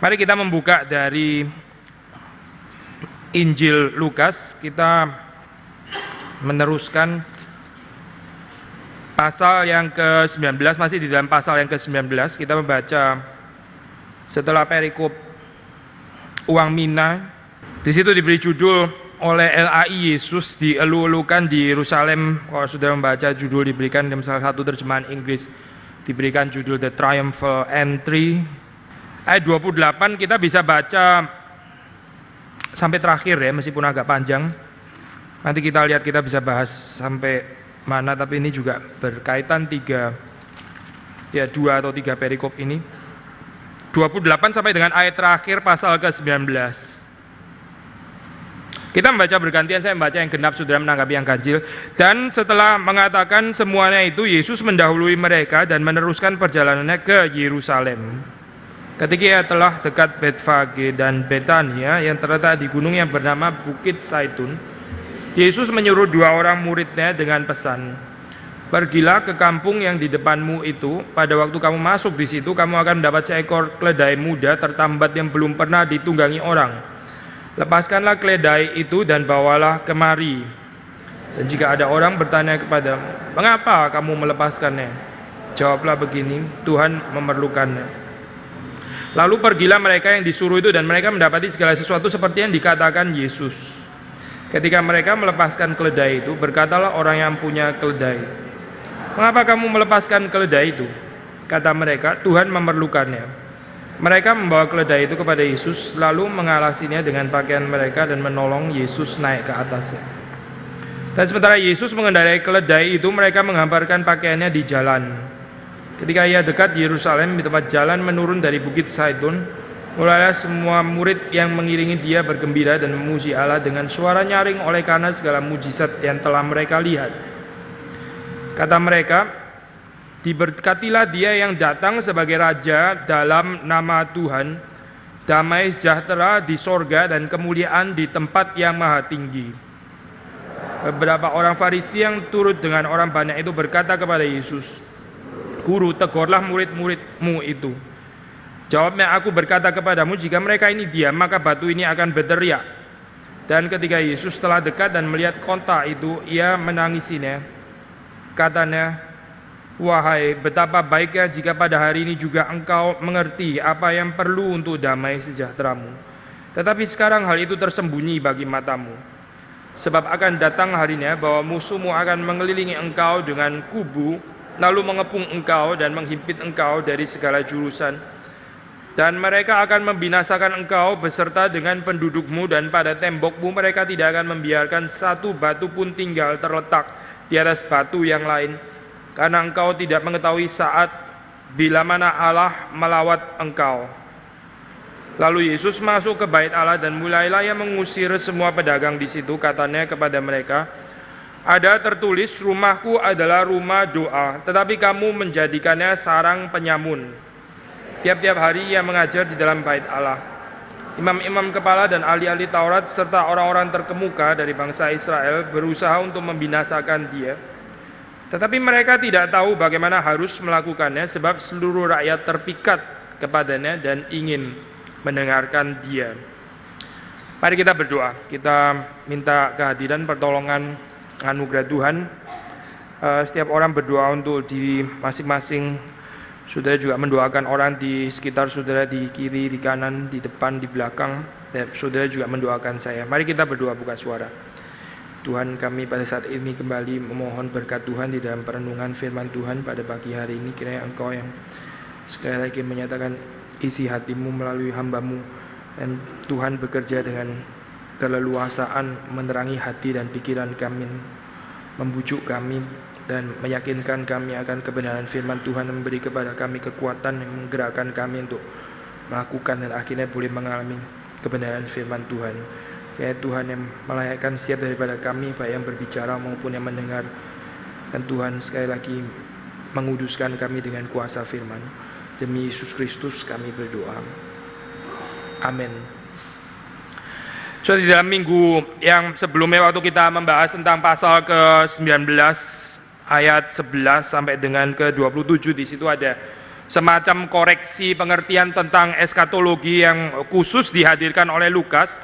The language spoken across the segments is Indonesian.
Mari kita membuka dari Injil Lukas, kita meneruskan pasal yang ke-19, masih di dalam pasal yang ke-19, kita membaca setelah perikop uang mina. Di situ diberi judul oleh LAI, Yesus dielu-elukan di Yerusalem. Kalau sudah membaca judul diberikan dalam salah satu terjemahan Inggris, diberikan judul The Triumphal Entry. Ayat 28 kita bisa baca sampai terakhir ya, meskipun agak panjang. Nanti kita lihat, kita bisa bahas sampai mana, tapi ini juga berkaitan 2 atau 3 perikop ini. 28 sampai dengan ayat terakhir pasal ke-19. Kita membaca bergantian, saya membaca yang genap, saudara menanggapi yang ganjil. Dan setelah mengatakan semuanya itu, Yesus mendahului mereka dan meneruskan perjalanannya ke Yerusalem. Ketika ia telah dekat Betfage dan Betania yang terletak di gunung yang bernama Bukit Zaitun, Yesus menyuruh 2 orang muridnya dengan pesan, "Pergilah ke kampung yang di depanmu itu. Pada waktu kamu masuk di situ, kamu akan mendapat seekor keledai muda tertambat yang belum pernah ditunggangi orang. Lepaskanlah keledai itu dan bawalah kemari. Dan jika ada orang bertanya kepadamu, 'Mengapa kamu melepaskannya?' Jawablah begini, 'Tuhan memerlukannya.' Lalu pergilah mereka yang disuruh itu dan mereka mendapati segala sesuatu seperti yang dikatakan Yesus. Ketika mereka melepaskan keledai itu, berkatalah orang yang punya keledai, 'Mengapa kamu melepaskan keledai itu?' Kata mereka, 'Tuhan memerlukannya.' Mereka membawa keledai itu kepada Yesus, lalu mengalasinya dengan pakaian mereka dan menolong Yesus naik ke atasnya. Dan sementara Yesus mengendarai keledai itu, mereka menghamparkan pakaiannya di jalan. Ketika ia dekat Yerusalem, di tempat jalan menurun dari Bukit Zaitun, mulailah semua murid yang mengiringi dia bergembira dan memuji Allah dengan suara nyaring oleh karena segala mujizat yang telah mereka lihat. Kata mereka, 'Diberkatilah dia yang datang sebagai Raja dalam nama Tuhan, damai sejahtera di sorga dan kemuliaan di tempat yang maha tinggi.' Beberapa orang Farisi yang turut dengan orang banyak itu berkata kepada Yesus, 'Guru, tegurlah murid-muridmu itu.' Jawabnya, 'Aku berkata kepadamu, jika mereka ini diam, maka batu ini akan berteriak.' Dan ketika Yesus telah dekat dan melihat kota itu, ia menangisinya. Katanya, 'Wahai, betapa baiknya jika pada hari ini juga engkau mengerti apa yang perlu untuk damai sejahteramu. Tetapi sekarang hal itu tersembunyi bagi matamu. Sebab akan datang harinya bahwa musuhmu akan mengelilingi engkau dengan kubu, lalu mengepung engkau dan menghimpit engkau dari segala jurusan. Dan mereka akan membinasakan engkau beserta dengan pendudukmu, dan pada tembokmu mereka tidak akan membiarkan satu batu pun tinggal terletak di atas batu yang lain, karena engkau tidak mengetahui saat bila mana Allah melawat engkau.' Lalu Yesus masuk ke bait Allah dan mulailah ia mengusir semua pedagang di situ. Katanya kepada mereka, 'Ada tertulis, rumahku adalah rumah doa, tetapi kamu menjadikannya sarang penyamun.' Tiap-tiap hari ia mengajar di dalam bait Allah. Imam-imam kepala dan ahli-ahli Taurat serta orang-orang terkemuka dari bangsa Israel berusaha untuk membinasakan dia. Tetapi mereka tidak tahu bagaimana harus melakukannya, sebab seluruh rakyat terpikat kepadanya dan ingin mendengarkan dia." Mari kita berdoa, kita minta kehadiran pertolongan anugerah Tuhan. Setiap orang berdoa untuk diri masing-masing. Saudara juga mendoakan orang di sekitar saudara, di kiri, di kanan, di depan, di belakang. Dan saudara juga mendoakan saya. Mari kita berdoa, buka suara. Tuhan, kami pada saat ini kembali memohon berkat Tuhan di dalam perenungan firman Tuhan pada pagi hari ini. Kiranya Engkau yang sekali lagi menyatakan isi hatimu melalui hamba-Mu, dan Tuhan bekerja dengan keleluasaan menerangi hati dan pikiran kami, membujuk kami dan meyakinkan kami akan kebenaran firman Tuhan, dan memberi kepada kami kekuatan yang menggerakkan kami untuk melakukan dan akhirnya boleh mengalami kebenaran firman Tuhan. Ya Tuhan, yang melayakkan setiap daripada kami, baik yang berbicara maupun yang mendengar, dan Tuhan sekali lagi menguduskan kami dengan kuasa firman. Demi Yesus Kristus kami berdoa. Amin. So, di dalam minggu yang sebelumnya waktu kita membahas tentang pasal ke-19 ayat 11 sampai dengan ke-27, di situ ada semacam koreksi pengertian tentang eskatologi yang khusus dihadirkan oleh Lukas,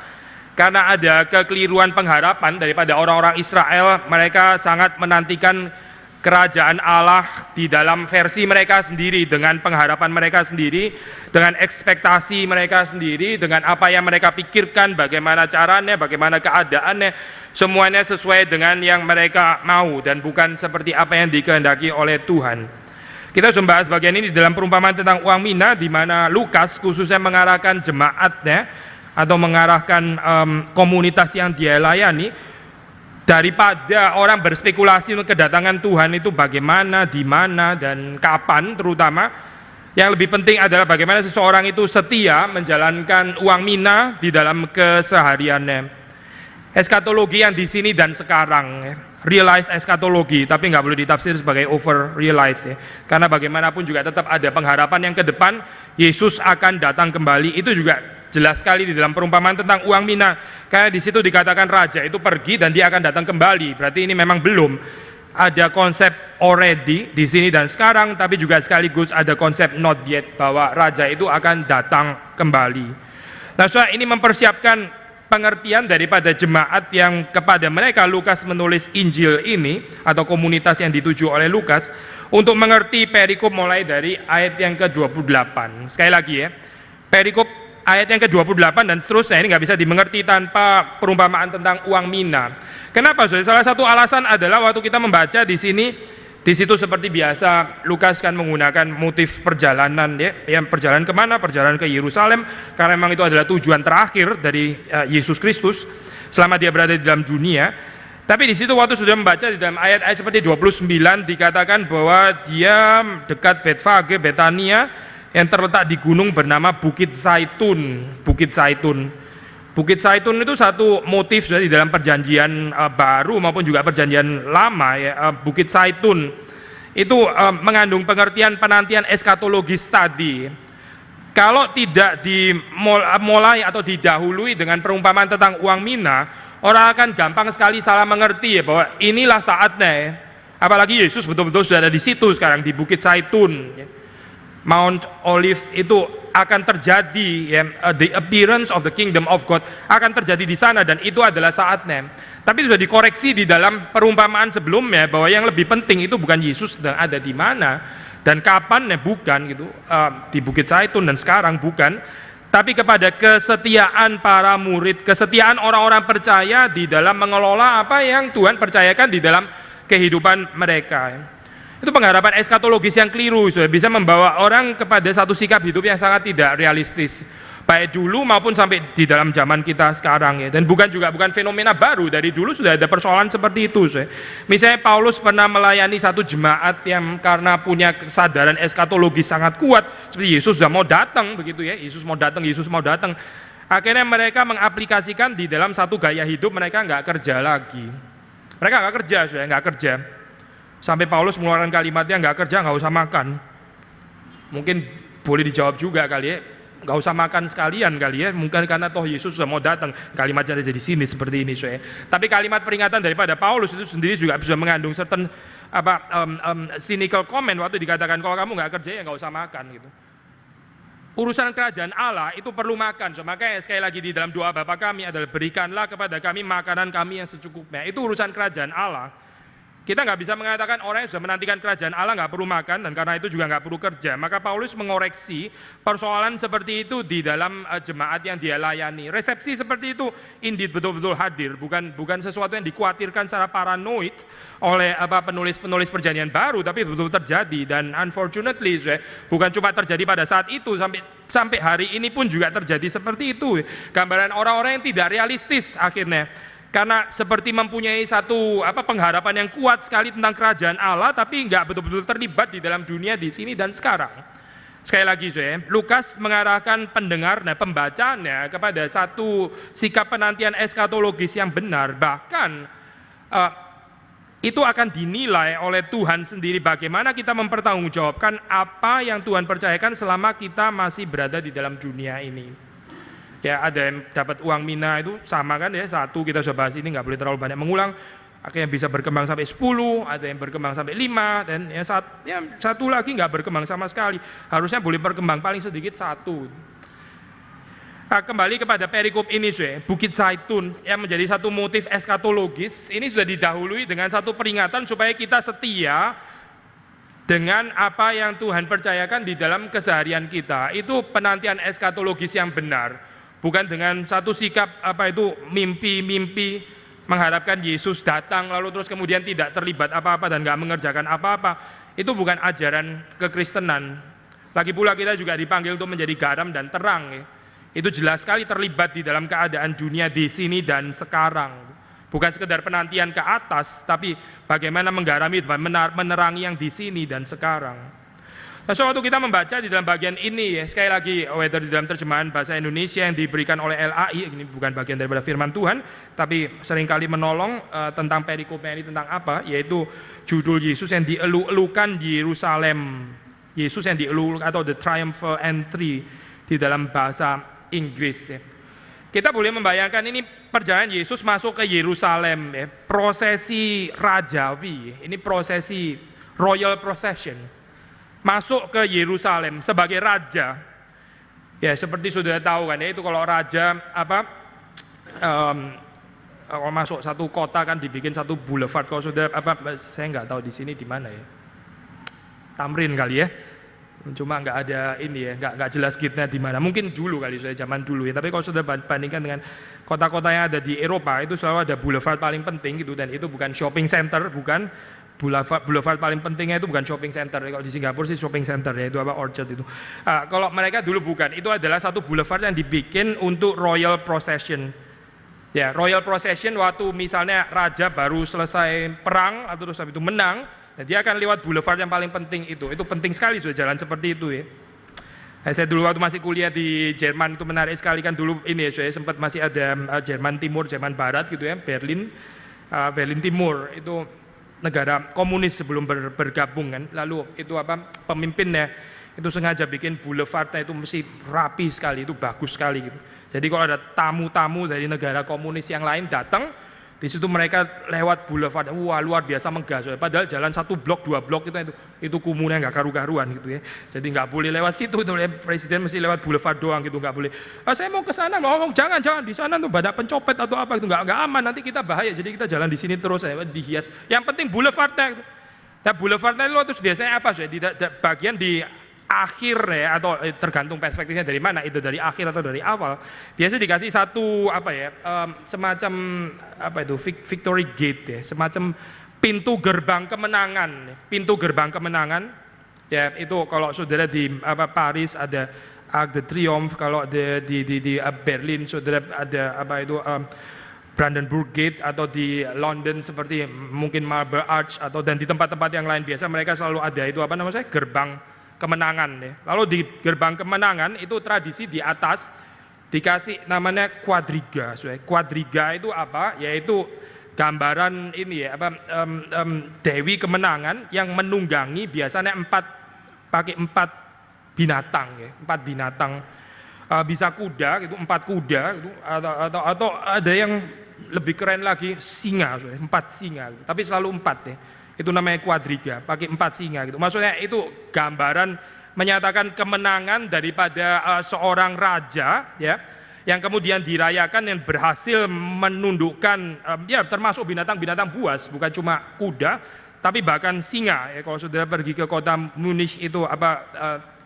karena ada kekeliruan pengharapan daripada orang-orang Israel. Mereka sangat menantikan kerajaan Allah di dalam versi mereka sendiri, dengan pengharapan mereka sendiri, dengan ekspektasi mereka sendiri, dengan apa yang mereka pikirkan, bagaimana caranya, bagaimana keadaannya, semuanya sesuai dengan yang mereka mau dan bukan seperti apa yang dikehendaki oleh Tuhan. Kita sudah membahas bagian ini dalam perumpamaan tentang uang mina, di mana Lukas khususnya mengarahkan jemaatnya atau mengarahkan komunitas yang dia layani. Daripada orang berspekulasi untuk kedatangan Tuhan itu bagaimana, di mana, dan kapan terutama, yang lebih penting adalah bagaimana seseorang itu setia menjalankan uang mina di dalam kesehariannya. Eskatologi yang di sini dan sekarang, realize eskatologi, tapi nggak boleh ditafsir sebagai over realize ya. Karena bagaimanapun juga tetap ada pengharapan yang ke depan, Yesus akan datang kembali. Itu juga jelas sekali di dalam perumpamaan tentang uang mina, karena di situ dikatakan raja itu pergi dan dia akan datang kembali. Berarti ini memang belum ada konsep already di sini dan sekarang, tapi juga sekaligus ada konsep not yet, bahwa raja itu akan datang kembali. Nah, soal ini mempersiapkan pengertian daripada jemaat yang kepada mereka Lukas menulis Injil ini, atau komunitas yang dituju oleh Lukas, untuk mengerti perikop mulai dari ayat yang ke-28. Sekali lagi ya, perikop ayat yang ke-28 dan seterusnya ini nggak bisa dimengerti tanpa perumpamaan tentang uang mina. Kenapa? Salah satu alasan adalah waktu kita membaca di sini, di situ seperti biasa Lukas kan menggunakan motif perjalanan ya, yang perjalanan kemana? Perjalanan ke Yerusalem, karena memang itu adalah tujuan terakhir dari Yesus Kristus selama dia berada di dalam dunia. Tapi di situ waktu sudah membaca di dalam ayat-ayat seperti 29 dikatakan bahwa dia dekat Betfage, Betania, yang terletak di gunung bernama Bukit Zaitun. Bukit Zaitun. Bukit Zaitun itu satu motif sudah di dalam perjanjian baru maupun juga perjanjian lama ya. Bukit Zaitun itu mengandung pengertian penantian eskatologis tadi. Kalau tidak dimulai atau didahului dengan perumpamaan tentang uang mina, orang akan gampang sekali salah mengerti ya, bahwa inilah saatnya ya. Apalagi Yesus betul-betul sudah ada di situ sekarang di Bukit Zaitun ya. Mount Olive itu akan terjadi ya, the appearance of the kingdom of God akan terjadi di sana, dan itu adalah saatnya. Tapi sudah dikoreksi di dalam perumpamaan sebelumnya bahwa yang lebih penting itu bukan Yesus sedang ada di mana dan kapan ya, bukan gitu, di Bukit Zaitun dan sekarang bukan, tapi kepada kesetiaan para murid, kesetiaan orang-orang percaya di dalam mengelola apa yang Tuhan percayakan di dalam kehidupan mereka ya. Itu pengharapan eskatologis yang keliru, sudah bisa membawa orang kepada satu sikap hidup yang sangat tidak realistis, baik dulu maupun sampai di dalam zaman kita sekarang ya. Dan bukan fenomena baru, dari dulu sudah ada persoalan seperti itu. Misalnya Paulus pernah melayani satu jemaat yang karena punya kesadaran eskatologis sangat kuat, seperti Yesus sudah mau datang begitu ya, Yesus mau datang. Akhirnya mereka mengaplikasikan di dalam satu gaya hidup, mereka nggak kerja lagi. Mereka nggak kerja. Sampai Paulus mengeluarkan kalimatnya, nggak kerja nggak usah makan. Mungkin boleh dijawab juga kali ya, nggak usah makan sekalian kali ya, mungkin karena toh Yesus sudah mau datang. Kalimatnya ada di sini seperti ini. Tapi kalimat peringatan daripada Paulus itu sendiri juga bisa mengandung certain cynical comment waktu dikatakan kalau kamu nggak kerja ya nggak usah makan gitu. Urusan kerajaan Allah itu perlu makan. Makanya sekali lagi di dalam doa Bapa kami adalah berikanlah kepada kami makanan kami yang secukupnya. Itu urusan kerajaan Allah. Kita nggak bisa mengatakan orang yang sudah menantikan kerajaan Allah nggak perlu makan dan karena itu juga nggak perlu kerja. Maka Paulus mengoreksi persoalan seperti itu di dalam jemaat yang dia layani. Resepsi seperti itu indeed betul-betul hadir, bukan sesuatu yang dikhawatirkan secara paranoid oleh penulis-penulis perjanjian baru, tapi betul-betul terjadi. Dan unfortunately bukan cuma terjadi pada saat itu, sampai hari ini pun juga terjadi seperti itu. Gambaran orang-orang yang tidak realistis akhirnya. Karena seperti mempunyai satu pengharapan yang kuat sekali tentang kerajaan Allah, tapi nggak betul-betul terlibat di dalam dunia di sini dan sekarang. Sekali lagi, Lukas mengarahkan pendengar, pembacanya kepada satu sikap penantian eskatologis yang benar. Bahkan itu akan dinilai oleh Tuhan sendiri bagaimana kita mempertanggungjawabkan apa yang Tuhan percayakan selama kita masih berada di dalam dunia ini. Ya, ada yang dapat uang mina itu sama kan ya, satu kita sudah bahas ini, nggak boleh terlalu banyak mengulang. akhirnya bisa berkembang sampai 10, ada yang berkembang sampai 5, dan satu lagi nggak berkembang sama sekali. Harusnya boleh berkembang paling sedikit 1. Nah, kembali kepada perikop ini, Bukit Zaitun yang menjadi satu motif eskatologis, ini sudah didahului dengan satu peringatan supaya kita setia dengan apa yang Tuhan percayakan di dalam keseharian kita. Itu penantian eskatologis yang benar, bukan dengan satu sikap mimpi-mimpi mengharapkan Yesus datang lalu terus kemudian tidak terlibat apa-apa dan nggak mengerjakan apa-apa. Itu bukan ajaran kekristenan. Lagi pula kita juga dipanggil untuk menjadi garam dan terang, ya. Itu jelas sekali terlibat di dalam keadaan dunia di sini dan sekarang. Bukan sekedar penantian ke atas, tapi bagaimana menggarami dan menerangi yang di sini dan sekarang. Nah, waktu kita membaca di dalam bagian ini, ya, sekali lagi, whether di dalam terjemahan bahasa Indonesia yang diberikan oleh LAI, ini bukan bagian daripada firman Tuhan, tapi seringkali menolong tentang perikopnya ini tentang apa, yaitu judul Yesus yang dielu-elukan di Yerusalem. Yesus yang dielu-elukan atau the triumphal entry di dalam bahasa Inggris, ya. Kita boleh membayangkan ini perjalanan Yesus masuk ke Yerusalem, ya. Prosesi rajawi, ini prosesi royal procession, masuk ke Yerusalem sebagai raja. Ya, seperti sudah tahu kan, ya, itu kalau raja kalau masuk satu kota kan dibikin satu boulevard. Kalau sudah saya nggak tahu di sini di mana, ya. Tamrin kali, ya. Cuma nggak ada ini, ya, nggak jelas gate-nya di mana. Mungkin dulu kali, saya zaman dulu, ya. Tapi kalau sudah bandingkan dengan kota-kota yang ada di Eropa, itu selalu ada boulevard paling penting gitu, dan itu bukan shopping center, bukan boulevard paling pentingnya itu bukan shopping center. Kalau di Singapura sih shopping center, ya, itu Orchard itu. Kalau mereka dulu bukan, itu adalah satu boulevard yang dibikin untuk royal procession. Ya, royal procession waktu misalnya raja baru selesai perang atau terus habis itu menang. Nah, dia akan lewat boulevard yang paling penting itu penting sekali sudah jalan seperti itu, ya. Nah, saya dulu waktu masih kuliah di Jerman itu menarik sekali kan dulu ini, ya, saya sempat masih ada Jerman Timur, Jerman Barat gitu, ya, Berlin Timur itu negara komunis sebelum bergabung kan. Lalu itu pemimpinnya itu sengaja bikin boulevardnya itu mesti rapi sekali, itu bagus sekali gitu. Jadi kalau ada tamu-tamu dari negara komunis yang lain datang, di situ mereka lewat boulevard, wah luar biasa megah. Padahal jalan 1 blok 2 blok itu kumuhnya nggak karu-karuan gitu, ya. Jadi nggak boleh lewat situ, tuh presiden mesti lewat boulevard doang gitu, nggak boleh. Saya mau ke sana, ngomong jangan di sana tuh banyak pencopet atau apa itu, nggak aman, nanti kita bahaya. Jadi kita jalan di sini terus, ya, dihias. Yang penting boulevardnya. Nah, boulevardnya itu terus biasanya apa, di bagian di akhir, ya, atau tergantung perspektifnya dari mana, itu dari akhir atau dari awal. Biasanya dikasih satu semacam Victory Gate, ya, semacam pintu gerbang kemenangan. Pintu gerbang kemenangan, ya, itu kalau saudara di Paris ada Arc de Triomphe, kalau di Berlin saudara ada Brandenburg Gate, atau di London seperti mungkin Marble Arch, atau dan di tempat-tempat yang lain biasa mereka selalu ada itu gerbang kemenangan, ya. Lalu di gerbang kemenangan itu tradisi di atas dikasih namanya quadriga. Quadriga itu apa? Yaitu gambaran ini, ya, Dewi Kemenangan yang menunggangi biasanya pakai 4 binatang, ya, 4 binatang. Bisa kuda gitu, 4 kuda gitu, atau ada yang lebih keren lagi singa, 4 singa gitu. Tapi selalu 4, ya. Itu namanya quadriga, pakai 4 singa gitu. Maksudnya itu gambaran menyatakan kemenangan daripada seorang raja, ya, yang kemudian dirayakan yang berhasil menundukkan ya termasuk binatang-binatang buas, bukan cuma kuda, tapi bahkan singa, ya. Kalau saudara pergi ke kota Munich itu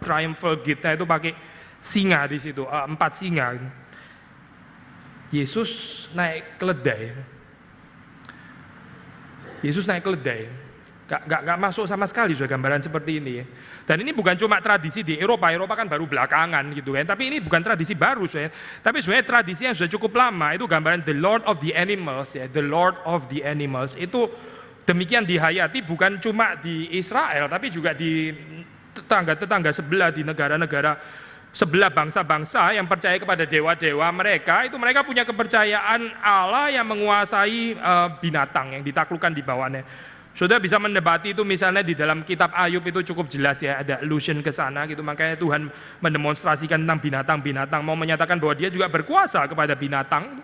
Triumphal Gate-nya itu pakai singa di situ, 4 singa. Yesus naik keledai. Yesus naik keledai, gak masuk sama sekali sudah gambaran seperti ini, ya. Dan ini bukan cuma tradisi di Eropa kan baru belakangan gitu kan, tapi ini bukan tradisi baru, ya. Tapi sebenarnya tradisi yang sudah cukup lama, itu gambaran the Lord of the Animals, ya. The Lord of the Animals itu demikian dihayati bukan cuma di Israel, tapi juga di tetangga-tetangga sebelah, di negara-negara sebelah, bangsa-bangsa yang percaya kepada dewa-dewa mereka. Itu mereka punya kepercayaan Allah yang menguasai binatang yang ditaklukkan di bawahnya. Sudah bisa mendebati itu, misalnya di dalam kitab Ayub itu cukup jelas, ya, ada allusion ke sana gitu. Makanya Tuhan mendemonstrasikan tentang binatang-binatang, mau menyatakan bahwa dia juga berkuasa kepada binatang.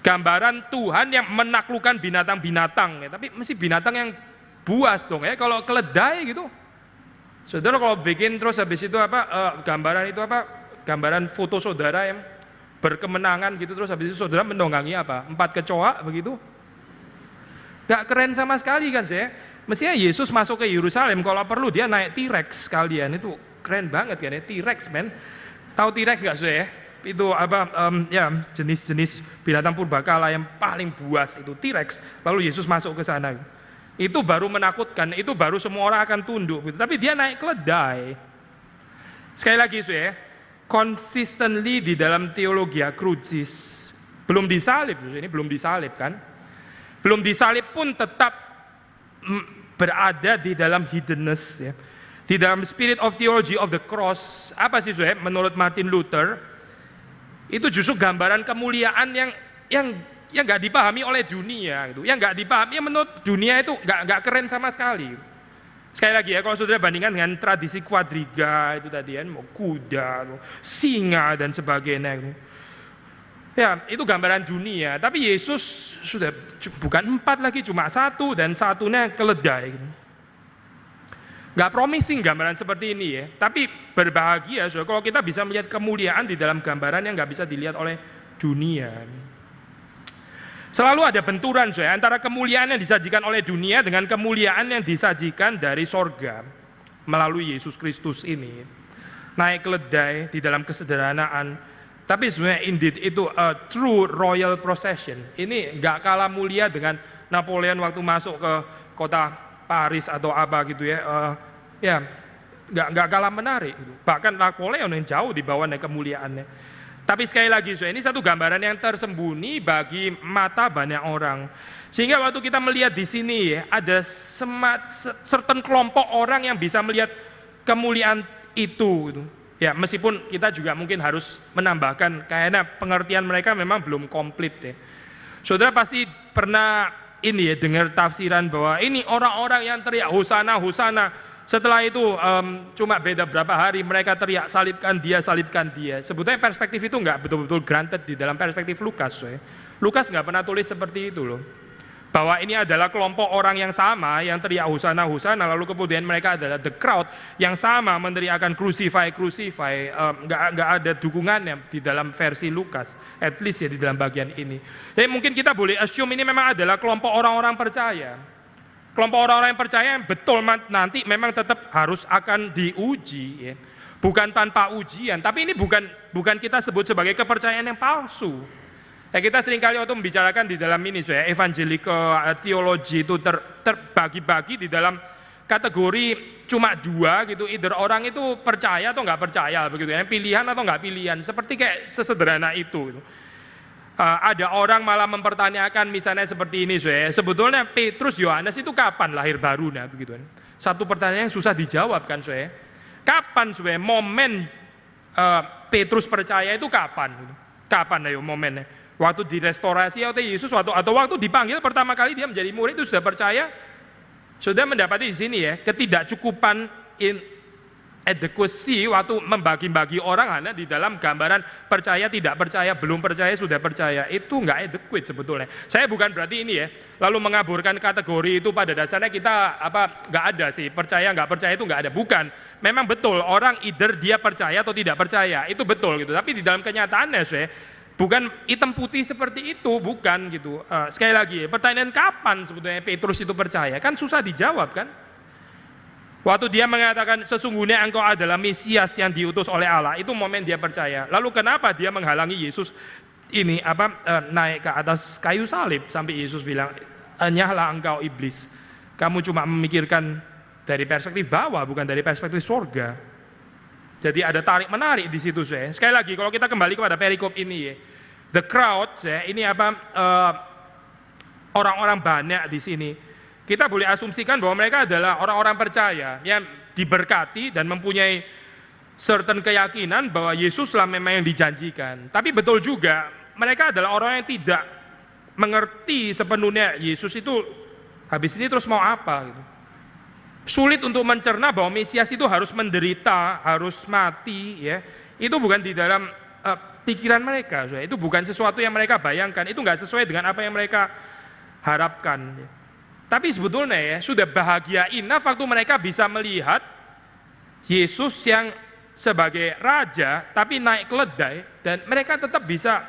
Gambaran Tuhan yang menaklukkan binatang-binatang, ya. Tapi mesti binatang yang buas dong ya. Kalau keledai gitu, saudara kalau bikin terus habis itu gambaran itu gambaran foto saudara yang berkemenangan gitu, terus habis itu saudara menunggangi 4 kecoa begitu, gak keren sama sekali kan saya. Mestinya Yesus masuk ke Yerusalem, kalau perlu dia naik T-Rex sekalian, itu keren banget kan ya, T-Rex men. Tahu T-Rex gak saya? Itu jenis-jenis binatang purbakala yang paling buas itu T-Rex. Lalu Yesus masuk ke sana. Itu baru menakutkan, itu baru semua orang akan tunduk gitu. Tapi dia naik keledai. Sekali lagi saya, consistently di dalam teologia crucis, belum disalib, ini belum disalib kan? Belum disalib pun tetap berada di dalam hiddenness ya. Di dalam spirit of theology of the cross. Apa sih saya? Menurut Martin Luther, itu justru gambaran kemuliaan yang nggak dipahami oleh dunia gitu. Yang nggak dipahami menurut dunia itu nggak keren sama sekali. Sekali lagi ya, kalau saudara bandingkan dengan tradisi kuadriga itu tadi kan, mau kuda, singa dan sebagainya gitu. Ya, itu gambaran dunia. Tapi Yesus sudah bukan 4 lagi, cuma 1 dan satunya keledai gitu. Gak promising gambaran seperti ini ya, tapi berbahagia so, kalau kita bisa melihat kemuliaan di dalam gambaran yang gak bisa dilihat oleh dunia. Selalu ada benturan so, antara kemuliaan yang disajikan oleh dunia dengan kemuliaan yang disajikan dari sorga melalui Yesus Kristus ini. Naik keledai di dalam kesederhanaan, tapi sebenarnya indeed itu a true royal procession. Ini gak kalah mulia dengan Napoleon waktu masuk ke kota Paris atau apa gitu ya, nggak kalah menarik gitu. Bahkan Napoleon yang jauh di bawahnya kemuliaannya. Tapi sekali lagi, ini satu gambaran yang tersembunyi bagi mata banyak orang. Sehingga waktu kita melihat di sini ya, ada certain kelompok orang yang bisa melihat kemuliaan itu gitu. Ya, meskipun kita juga mungkin harus menambahkan kayaknya pengertian mereka memang belum komplit ya. Saudara pasti pernah ini ya, dengar tafsiran bahwa ini orang-orang yang teriak hosana, hosana. Setelah itu cuma beda berapa hari mereka teriak salibkan dia, salibkan dia. Sebetulnya perspektif itu nggak betul-betul granted di dalam perspektif Lukas. Ya. Lukas nggak pernah tulis seperti itu loh. Bahwa ini adalah kelompok orang yang sama yang teriak hosana, hosana, lalu kemudian mereka adalah the crowd yang sama meneriakan crucify, crucify. Nggak ada dukungannya di dalam versi Lukas, at least ya di dalam bagian ini. Jadi mungkin kita boleh assume ini memang adalah kelompok orang-orang percaya. Kelompok orang-orang yang percaya yang betul nanti memang tetap harus akan diuji, ya. Bukan tanpa ujian. Tapi ini bukan kita sebut sebagai kepercayaan yang palsu. Ya, kita seringkali waktu membicarakan di dalam ini, ya, evangelical teologi itu terbagi-bagi di dalam kategori cuma 2 gitu, either orang itu percaya atau nggak percaya begitu ya, pilihan atau nggak pilihan, seperti kayak sesederhana itu. Ada orang malah mempertanyakan misalnya seperti ini, ya, sebetulnya Petrus Yohanes itu kapan lahir baru, nah begitu kan. Satu pertanyaan yang susah dijawab kan, ya. Kapan momen Petrus percaya itu kapan? Kapan ayo momennya? Waktu direstorasi atau Yesus atau waktu dipanggil pertama kali dia menjadi murid itu sudah percaya, sudah mendapati di sini ya ketidakcukupan adequacy waktu membagi-bagi orang hanya di dalam gambaran percaya, tidak percaya, belum percaya, sudah percaya, itu nggak adequate sebetulnya. Saya bukan berarti ini ya lalu mengaburkan kategori itu pada dasarnya kita nggak ada sih, percaya nggak percaya itu nggak ada, bukan. Memang betul orang either dia percaya atau tidak percaya, itu betul gitu. Tapi di dalam kenyataannya saya bukan hitam putih seperti itu, bukan gitu. Sekali lagi, pertanyaan kapan sebetulnya Petrus itu percaya? Kan susah dijawab kan? Waktu dia mengatakan sesungguhnya engkau adalah Mesias yang diutus oleh Allah, itu momen dia percaya. Lalu kenapa dia menghalangi Yesus ini naik ke atas kayu salib sampai Yesus bilang, "Enyahlah engkau iblis. Kamu cuma memikirkan dari perspektif bawah, bukan dari perspektif surga." Jadi ada tarik menarik di situ saya. Sekali lagi kalau kita kembali kepada perikop ini ya, the crowd ya, ini orang-orang banyak di sini. Kita boleh asumsikan bahwa mereka adalah orang-orang percaya yang diberkati dan mempunyai certain keyakinan bahwa Yesuslah memang yang dijanjikan. Tapi betul juga mereka adalah orang yang tidak mengerti sepenuhnya Yesus itu habis ini terus mau apa gitu. Sulit untuk mencerna bahwa Mesias itu harus menderita, harus mati ya. Itu bukan di dalam pikiran mereka. Itu bukan sesuatu yang mereka bayangkan, itu nggak sesuai dengan apa yang mereka harapkan. Tapi sebetulnya ya, sudah bahagia enough waktu mereka bisa melihat Yesus yang sebagai raja, tapi naik keledai, dan mereka tetap bisa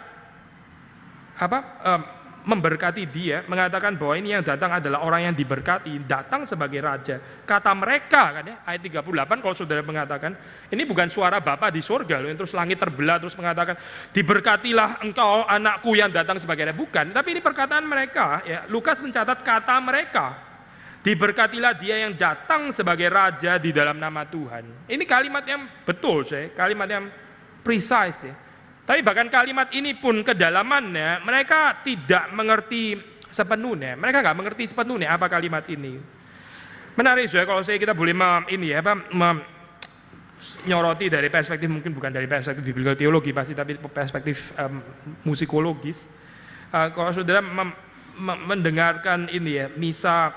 memberkati dia, mengatakan bahwa ini yang datang adalah orang yang diberkati, datang sebagai raja. Kata mereka kan ya, ayat 38 kalau saudara mengatakan, ini bukan suara Bapa di surga loh, yang terus langit terbelah terus mengatakan, diberkatilah engkau anakku yang datang sebagai raja. Bukan, tapi ini perkataan mereka ya. Lukas mencatat kata mereka, diberkatilah dia yang datang sebagai raja di dalam nama Tuhan. Ini kalimat yang betul, kalimat yang precise ya. Tapi bahkan kalimat ini pun kedalamannya mereka tidak mengerti sepenuhnya. Mereka nggak mengerti sepenuhnya apa kalimat ini. Menarik kalau kita boleh menyoroti dari perspektif, mungkin bukan dari perspektif biblical teologi pasti, tapi perspektif musikologis. Kalau saudara mendengarkan ini ya, misa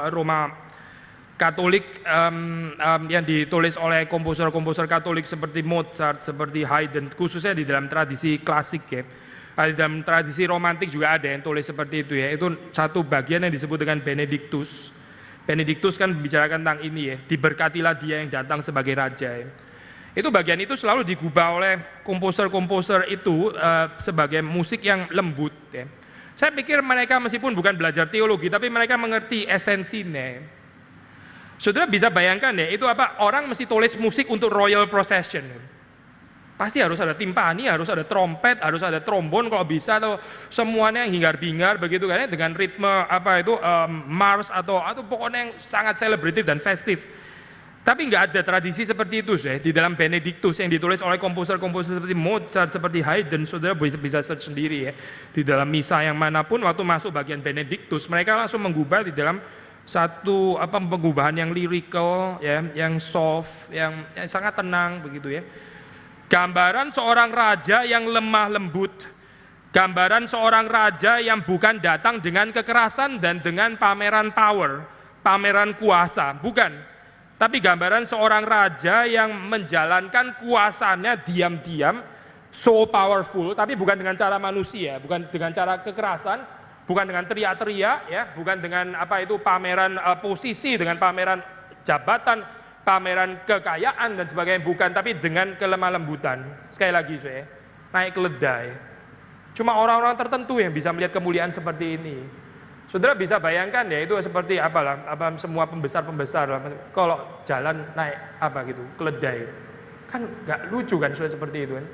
Roma Katolik yang ditulis oleh komposer-komposer Katolik seperti Mozart, seperti Haydn, khususnya di dalam tradisi klasik ya. Di dalam tradisi romantik juga ada yang tulis seperti itu ya. Itu satu bagian yang disebut dengan Benedictus. Benedictus kan membicarakan tentang ini ya, diberkatilah dia yang datang sebagai raja ya. Itu bagian itu selalu digubah oleh komposer-komposer itu sebagai musik yang lembut ya. Saya pikir mereka meskipun bukan belajar teologi, tapi mereka mengerti esensinya. Saudara bisa bayangkan ya, itu orang mesti tulis musik untuk royal procession. Pasti harus ada timpani, harus ada trompet, harus ada trombon kalau bisa, atau semuanya yang hingar-bingar begitu kan ya, dengan ritme mars atau pokoknya yang sangat celebrative dan festif. Tapi nggak ada tradisi seperti itu di dalam Benedictus yang ditulis oleh komposer-komposer seperti Mozart, seperti Haydn. Saudara bisa search sendiri ya, di dalam misa yang manapun waktu masuk bagian Benedictus mereka langsung menggubah di dalam satu pengubahan yang lirikal ya, yang soft, yang sangat tenang begitu ya. Gambaran seorang raja yang lemah lembut, gambaran seorang raja yang bukan datang dengan kekerasan dan dengan pameran power, pameran kuasa, bukan. Tapi gambaran seorang raja yang menjalankan kuasanya diam-diam, so powerful, tapi bukan dengan cara manusia, bukan dengan cara kekerasan, bukan dengan teriak-teriak ya, bukan dengan pameran posisi, dengan pameran jabatan, pameran kekayaan dan sebagainya, bukan, tapi dengan kelemah lembutan. Sekali lagi naik keledai. Cuma orang-orang tertentu yang bisa melihat kemuliaan seperti ini. Saudara bisa bayangkan ya, itu seperti semua pembesar-pembesar kalau jalan naik keledai. Kan nggak lucu kan seperti itu kan.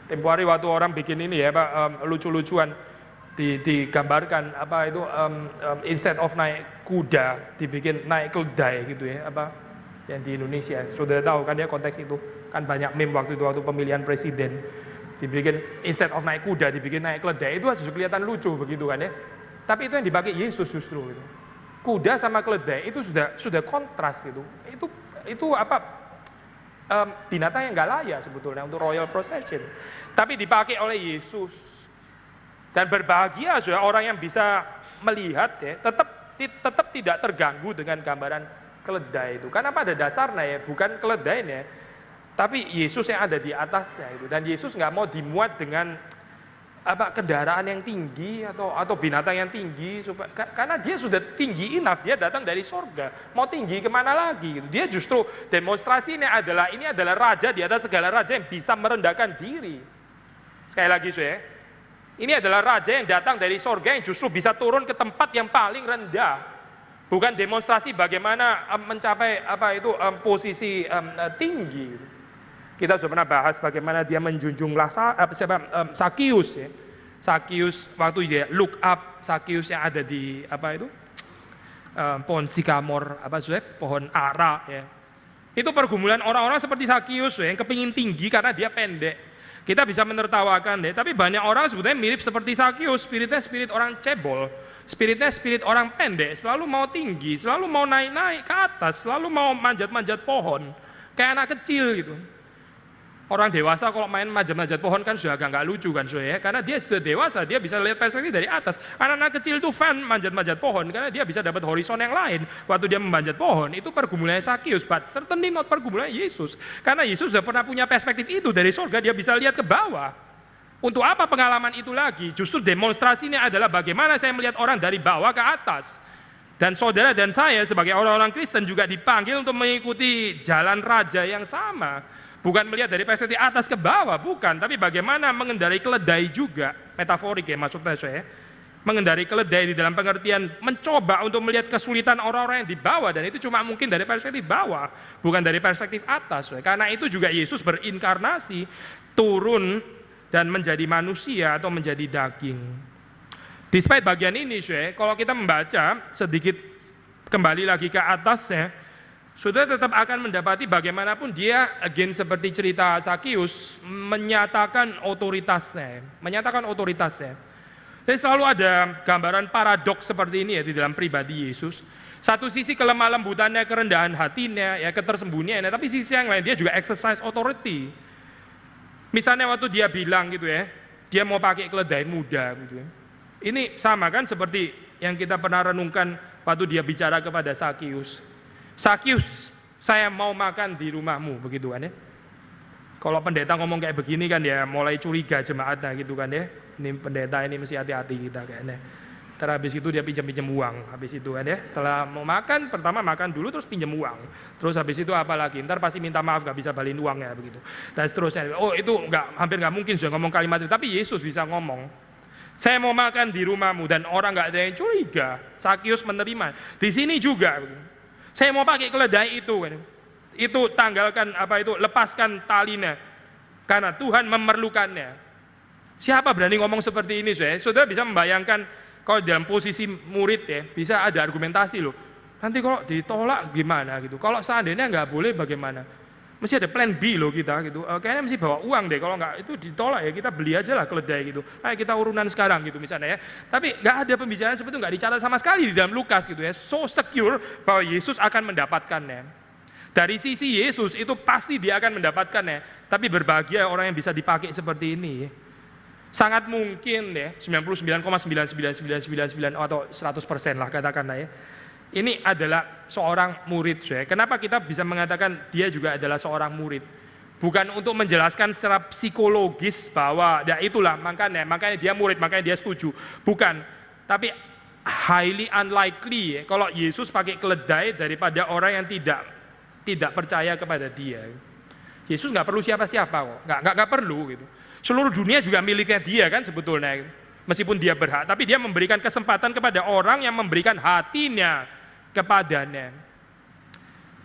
Tempo hari waktu orang bikin ini ya, lucu-lucuan digambarkan instead of naik kuda dibikin naik keledai gitu ya, yang di Indonesia. Saudara tahu kan ya konteks itu kan banyak meme waktu itu, waktu pemilihan presiden dibikin instead of naik kuda dibikin naik keledai. Itu justru kelihatan lucu begitu kan ya. Tapi itu yang dipakai Yesus justru itu. Kuda sama keledai itu sudah kontras gitu. Itu binatang yang nggak layak sebetulnya untuk royal procession. Tapi dipakai oleh Yesus. Dan berbahagia orang yang bisa melihat ya, tetap tidak terganggu dengan gambaran keledai itu. Karena pada dasarnya ya, bukan keledainya, tapi Yesus yang ada di atasnya itu. Dan Yesus nggak mau dimuat dengan kendaraan yang tinggi atau binatang yang tinggi, karena dia sudah tinggi enough, dia datang dari sorga, mau tinggi kemana lagi? Dia justru demonstrasinya ini adalah raja di atas segala raja yang bisa merendahkan diri. Sekali lagi ini adalah raja yang datang dari sorga yang justru bisa turun ke tempat yang paling rendah. Bukan demonstrasi bagaimana mencapai posisi tinggi. Kita sudah pernah bahas bagaimana dia menjunjung Sakius ya. Sakius waktu dia look up Sakius yang ada di pohon sikamor, pohon ara ya. Itu pergumulan orang-orang seperti Sakius yang kepingin tinggi karena dia pendek. Kita bisa menertawakan deh, tapi banyak orang sebetulnya mirip seperti Sakius, spiritnya spirit orang cebol, spiritnya spirit orang pendek, selalu mau tinggi, selalu mau naik-naik ke atas, selalu mau manjat-manjat pohon, kayak anak kecil gitu. Orang dewasa kalau main manjat-manjat pohon kan sudah agak nggak lucu kan ya, karena dia sudah dewasa, dia bisa lihat perspektif dari atas. Anak-anak kecil itu fan manjat-manjat pohon karena dia bisa dapat horizon yang lain. Waktu dia memanjat pohon itu pergumulannya Sakius, but certainly not pergumulannya Yesus. Karena Yesus sudah pernah punya perspektif itu dari surga, dia bisa lihat ke bawah. Untuk apa pengalaman itu lagi? Justru demonstrasinya adalah bagaimana saya melihat orang dari bawah ke atas. Dan saudara dan saya sebagai orang-orang Kristen juga dipanggil untuk mengikuti jalan raja yang sama. Bukan melihat dari perspektif atas ke bawah, bukan. Tapi bagaimana mengendarai keledai juga. Metaforik ya maksudnya saya. Mengendarai keledai di dalam pengertian mencoba untuk melihat kesulitan orang-orang yang di bawah. Dan itu cuma mungkin dari perspektif bawah, bukan dari perspektif atas. Karena itu juga Yesus berinkarnasi, turun dan menjadi manusia atau menjadi daging. Despite bagian ini, kalau kita membaca sedikit kembali lagi ke atasnya, saudara tetap akan mendapati bagaimanapun dia, again seperti cerita Sakius, menyatakan otoritasnya. Jadi selalu ada gambaran paradoks seperti ini ya di dalam pribadi Yesus. Satu sisi kelemah lembutannya, kerendahan hatinya, ya ketersembunyiannya, tapi sisi yang lain dia juga exercise authority. Misalnya waktu dia bilang gitu ya, dia mau pakai keledai muda gitu ya. Ini sama kan seperti yang kita pernah renungkan waktu dia bicara kepada Sakius. Sakius, saya mau makan di rumahmu, begitu kan ya. Kalau pendeta ngomong kayak begini kan ya mulai curiga jemaatnya gitu kan ya. Ini pendeta ini mesti hati-hati kita kayaknya. Terus habis itu dia pinjam uang, habis itu kan ya. Setelah mau makan, pertama makan dulu terus pinjam uang. Terus habis itu apa lagi? Ntar pasti minta maaf gak bisa balikin uangnya begitu. Dan seterusnya. Oh itu hampir nggak mungkin sudah ngomong kalimat itu. Tapi Yesus bisa ngomong. Saya mau makan di rumahmu dan orang nggak ada yang curiga. Sakius menerima. Di sini juga. Saya mau pakai keledai itu. Itu tanggalkan lepaskan talinya. Karena Tuhan memerlukannya. Siapa berani ngomong seperti ini? Saudara bisa membayangkan kalau dalam posisi murid ya bisa ada argumentasi loh. Nanti kalau ditolak gimana gitu. Kalau seandainya nggak boleh bagaimana? Mesti ada plan B loh kita gitu. Kayaknya mesti bawa uang deh. Kalau nggak itu ditolak ya kita beli aja lah keledai gitu. Ayo kita urunan sekarang gitu misalnya ya. Tapi nggak ada pembicaraan seperti itu, nggak dicatat sama sekali di dalam Lukas gitu ya. So secure bahwa Yesus akan mendapatkannya. Dari sisi Yesus itu pasti dia akan mendapatkannya. Tapi berbahagia orang yang bisa dipakai seperti ini. Sangat mungkin ya 99,99999 atau 100% lah katakanlah ya. Ini adalah seorang murid. Kenapa kita bisa mengatakan dia juga adalah seorang murid? Bukan untuk menjelaskan secara psikologis bahwa ya itulah makanya dia murid, makanya dia setuju. Bukan. Tapi highly unlikely ya, kalau Yesus pakai keledai daripada orang yang tidak percaya kepada dia. Yesus nggak perlu siapa-siapa kok, nggak perlu gitu. Seluruh dunia juga miliknya dia kan sebetulnya. Meskipun dia berhak, tapi dia memberikan kesempatan kepada orang yang memberikan hatinya kepadanya.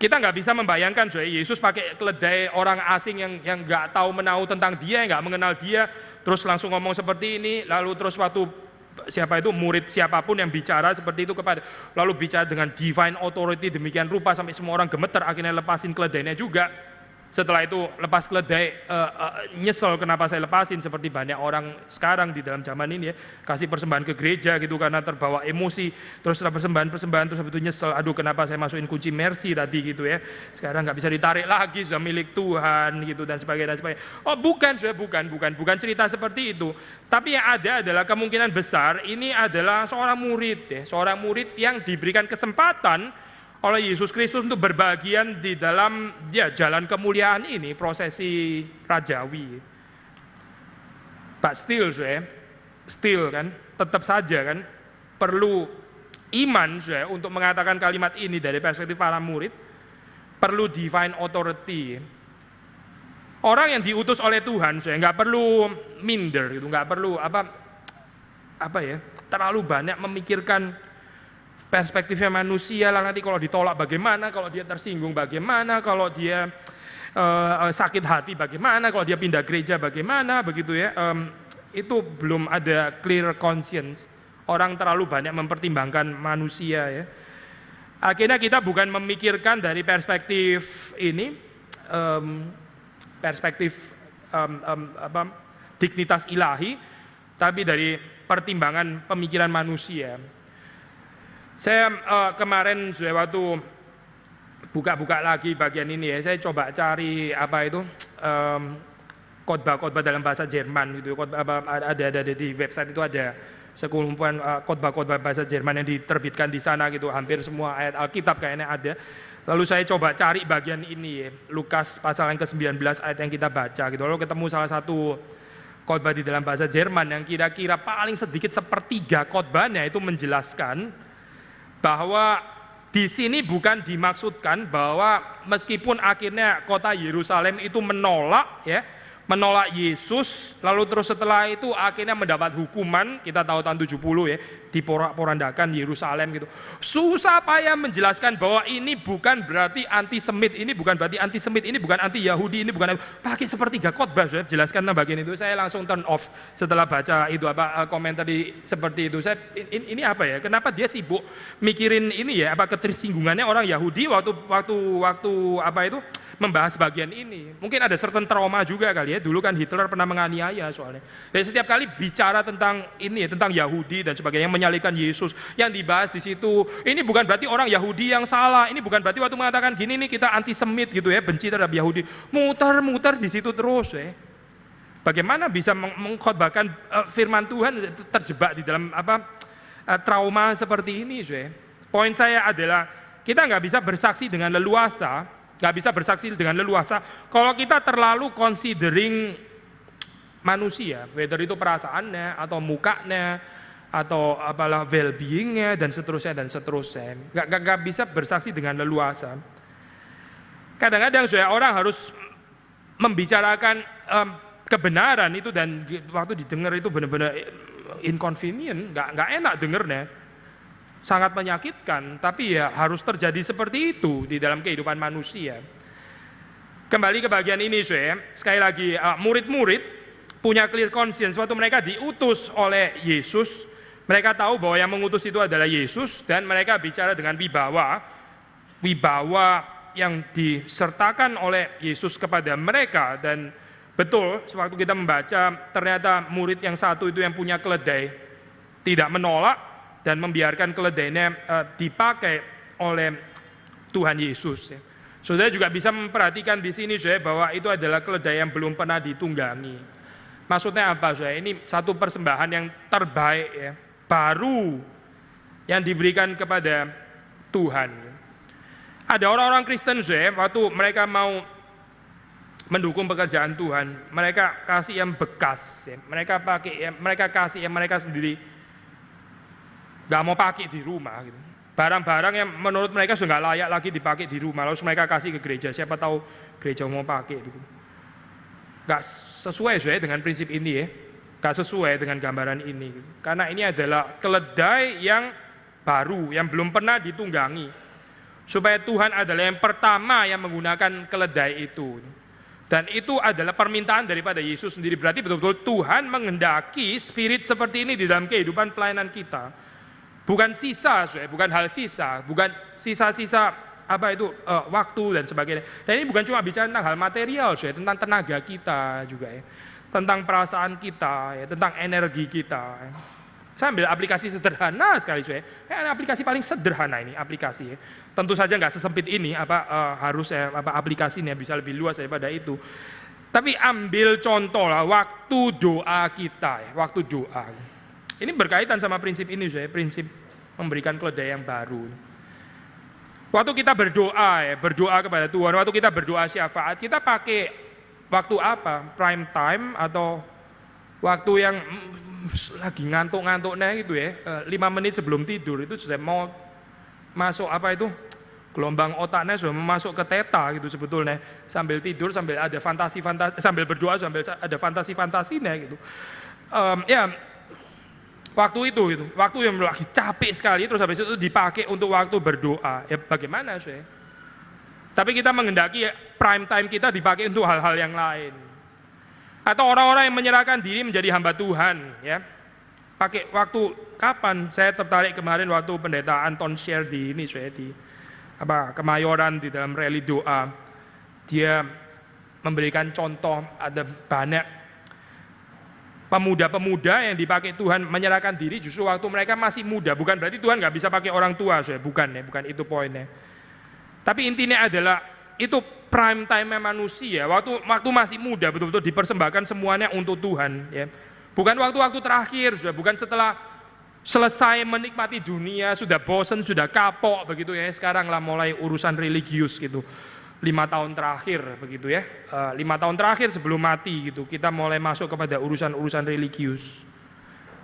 Kita nggak bisa membayangkan Yesus pakai keledai orang asing yang nggak tahu menahu tentang dia, nggak mengenal dia, terus langsung ngomong seperti ini, lalu terus waktu murid siapapun yang bicara seperti itu lalu bicara dengan divine authority demikian rupa sampai semua orang gemeter, akhirnya lepasin keledainya juga. Setelah itu lepas keledai, nyesel kenapa saya lepasin, seperti banyak orang sekarang di dalam zaman ini ya, kasih persembahan ke gereja gitu karena terbawa emosi, terus persembahan terus habis itu nyesel, aduh kenapa saya masukin kunci mercy tadi gitu ya, sekarang nggak bisa ditarik lagi, sudah milik Tuhan gitu dan sebagainya. Oh bukan cerita seperti itu, tapi yang ada adalah kemungkinan besar ini adalah seorang murid yang diberikan kesempatan oleh Yesus Kristus untuk berbagian di dalam jalan kemuliaan ini, prosesi rajawi. But still kan, tetap saja kan perlu iman untuk mengatakan kalimat ini dari perspektif para murid, perlu divine authority. Orang yang diutus oleh Tuhan nggak perlu minder gitu, nggak perlu terlalu banyak memikirkan perspektifnya manusia lah, nanti kalau ditolak bagaimana, kalau dia tersinggung bagaimana, kalau dia sakit hati bagaimana, kalau dia pindah gereja bagaimana, begitu ya. Itu belum ada clear conscience. Orang terlalu banyak mempertimbangkan manusia ya. Akhirnya kita bukan memikirkan dari perspektif ini, dignitas ilahi, tapi dari pertimbangan pemikiran manusia. Saya kemarin waktu buka-buka lagi bagian ini ya, saya coba cari khotbah-khotbah dalam bahasa Jerman gitu. Ada di website itu ada sekumpulan khotbah-khotbah bahasa Jerman yang diterbitkan di sana gitu. Hampir semua ayat Alkitab kayaknya ada. Lalu saya coba cari bagian ini ya, Lukas pasal yang ke-19 ayat yang kita baca gitu. Lalu ketemu salah satu khotbah di dalam bahasa Jerman yang kira-kira paling sedikit sepertiga khotbahnya itu menjelaskan bahwa di sini bukan dimaksudkan bahwa meskipun akhirnya kota Yerusalem itu menolak Yesus, lalu terus setelah itu akhirnya mendapat hukuman, kita tahu tahun 70 ya, diporak-porandakan Yerusalem gitu. Susah payah menjelaskan bahwa ini bukan berarti antisemit, ini bukan anti Yahudi, ini bukan, pakai sepertiga khotbah saya jelaskan bagian itu. Saya langsung turn off setelah baca itu komentar seperti itu. Ini apa ya? Kenapa dia sibuk mikirin ini ya, ketersinggungannya orang Yahudi waktu membahas bagian ini. Mungkin ada certain trauma juga kali ya. Dulu kan Hitler pernah menganiaya soalnya. Dan setiap kali bicara tentang ini ya, tentang Yahudi dan sebagainya, menyalibkan Yesus, yang dibahas di situ, ini bukan berarti orang Yahudi yang salah. Ini bukan berarti waktu mengatakan gini nih kita antisemit gitu ya, benci terhadap Yahudi. Muter-muter di situ terus ya. Bagaimana bisa mengkhotbahkan firman Tuhan terjebak di dalam trauma seperti ini, ya. Poin saya adalah kita nggak bisa bersaksi dengan leluasa. Kalau kita terlalu considering manusia, whether itu perasaannya atau mukanya atau well-beingnya dan seterusnya. Nggak bisa bersaksi dengan leluasa. Kadang-kadang orang harus membicarakan kebenaran itu, dan waktu didengar itu benar-benar inconvenient, nggak enak dengernya. Sangat menyakitkan, tapi ya harus terjadi seperti itu di dalam kehidupan manusia. Kembali ke bagian ini, sekali lagi, murid-murid punya clear conscience waktu mereka diutus oleh Yesus. Mereka tahu bahwa yang mengutus itu adalah Yesus, dan mereka bicara dengan wibawa yang disertakan oleh Yesus kepada mereka. Dan betul, sewaktu kita membaca, ternyata murid yang satu itu yang punya keledai tidak menolak dan membiarkan keledainya dipakai oleh Tuhan Yesus. Saudara juga bisa memperhatikan di sini, bahwa itu adalah keledai yang belum pernah ditunggangi. Maksudnya apa, Ini satu persembahan yang terbaik, ya, baru yang diberikan kepada Tuhan. Ada orang-orang Kristen, waktu mereka mau mendukung pekerjaan Tuhan, mereka kasih yang bekas, ya. Mereka kasih yang mereka sendiri nggak mau pakai di rumah gitu. Barang-barang yang menurut mereka sudah nggak layak lagi dipakai di rumah, lalu mereka kasih ke gereja, siapa tahu gereja mau pakai gitu. Nggak sesuai dengan prinsip ini ya, nggak sesuai dengan gambaran ini gitu. Karena ini adalah keledai yang baru, yang belum pernah ditunggangi, supaya Tuhan adalah yang pertama yang menggunakan keledai itu. Dan itu adalah permintaan daripada Yesus sendiri. Berarti betul-betul Tuhan menghendaki spirit seperti ini di dalam kehidupan pelayanan kita. Bukan sisa, bukan hal sisa, bukan sisa-sisa waktu dan sebagainya. Dan ini bukan cuma bicara tentang hal material, tentang tenaga kita juga ya, tentang perasaan kita, ya, tentang energi kita. Saya ambil aplikasi sederhana sekali, aplikasi paling sederhana ini aplikasi. Ya. Tentu saja nggak sesempit ini, harus aplikasinya bisa lebih luas daripada itu. Tapi ambil contoh lah waktu doa kita, ya, waktu doa. Ini berkaitan sama prinsip ini, prinsip memberikan keledai yang baru. Waktu kita berdoa kepada Tuhan, waktu kita berdoa syafaat, kita pakai waktu apa? Prime time atau waktu yang lagi ngantuk-ngantuknya gitu ya, 5 menit sebelum tidur itu sudah mau masuk gelombang otaknya sudah masuk ke theta gitu sebetulnya, sambil tidur, sambil ada fantasi-fantasi, sambil berdoa, sambil ada fantasi-fantasinya gitu. Waktu itu waktu yang lagi capek sekali, terus habis itu dipakai untuk waktu berdoa. Ya bagaimana, Tapi kita menghendaki prime time kita dipakai untuk hal-hal yang lain. Atau orang-orang yang menyerahkan diri menjadi hamba Tuhan, ya. Pakai waktu kapan? Saya tertarik kemarin waktu pendeta Anton share di Kemayoran di dalam rally doa. Dia memberikan contoh, ada banyak pemuda-pemuda yang dipakai Tuhan menyerahkan diri justru waktu mereka masih muda. Bukan berarti Tuhan nggak bisa pakai orang tua, bukan itu poinnya. Tapi intinya adalah itu prime time manusia, waktu masih muda, betul-betul dipersembahkan semuanya untuk Tuhan. Ya. Bukan waktu-waktu terakhir, sudah bukan setelah selesai menikmati dunia, sudah bosan, sudah kapok begitu ya. Sekarang lah mulai urusan religius gitu. 5 tahun terakhir begitu ya. 5 tahun terakhir sebelum mati gitu, kita mulai masuk kepada urusan-urusan religius.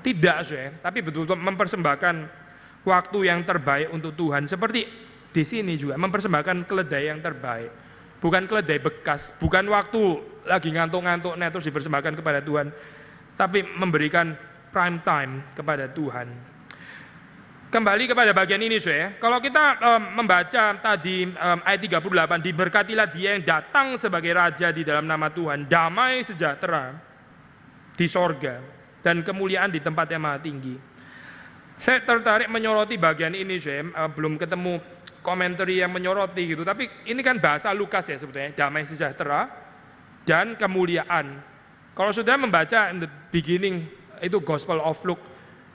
Tidak, ya, tapi betul-betul mempersembahkan waktu yang terbaik untuk Tuhan. Seperti di sini juga mempersembahkan keledai yang terbaik. Bukan keledai bekas, bukan waktu lagi ngantuk-ngantuk terus dipersembahkan kepada Tuhan, tapi memberikan prime time kepada Tuhan. Kembali kepada bagian ini, ya. Kalau kita membaca tadi ayat 38, diberkatilah dia yang datang sebagai raja di dalam nama Tuhan, damai sejahtera di sorga dan kemuliaan di tempat yang maha tinggi. Saya tertarik menyoroti bagian ini, belum ketemu komentari yang menyoroti gitu, tapi ini kan bahasa Lukas ya sebetulnya, damai sejahtera dan kemuliaan. Kalau sudah membaca in the beginning itu Gospel of Luke,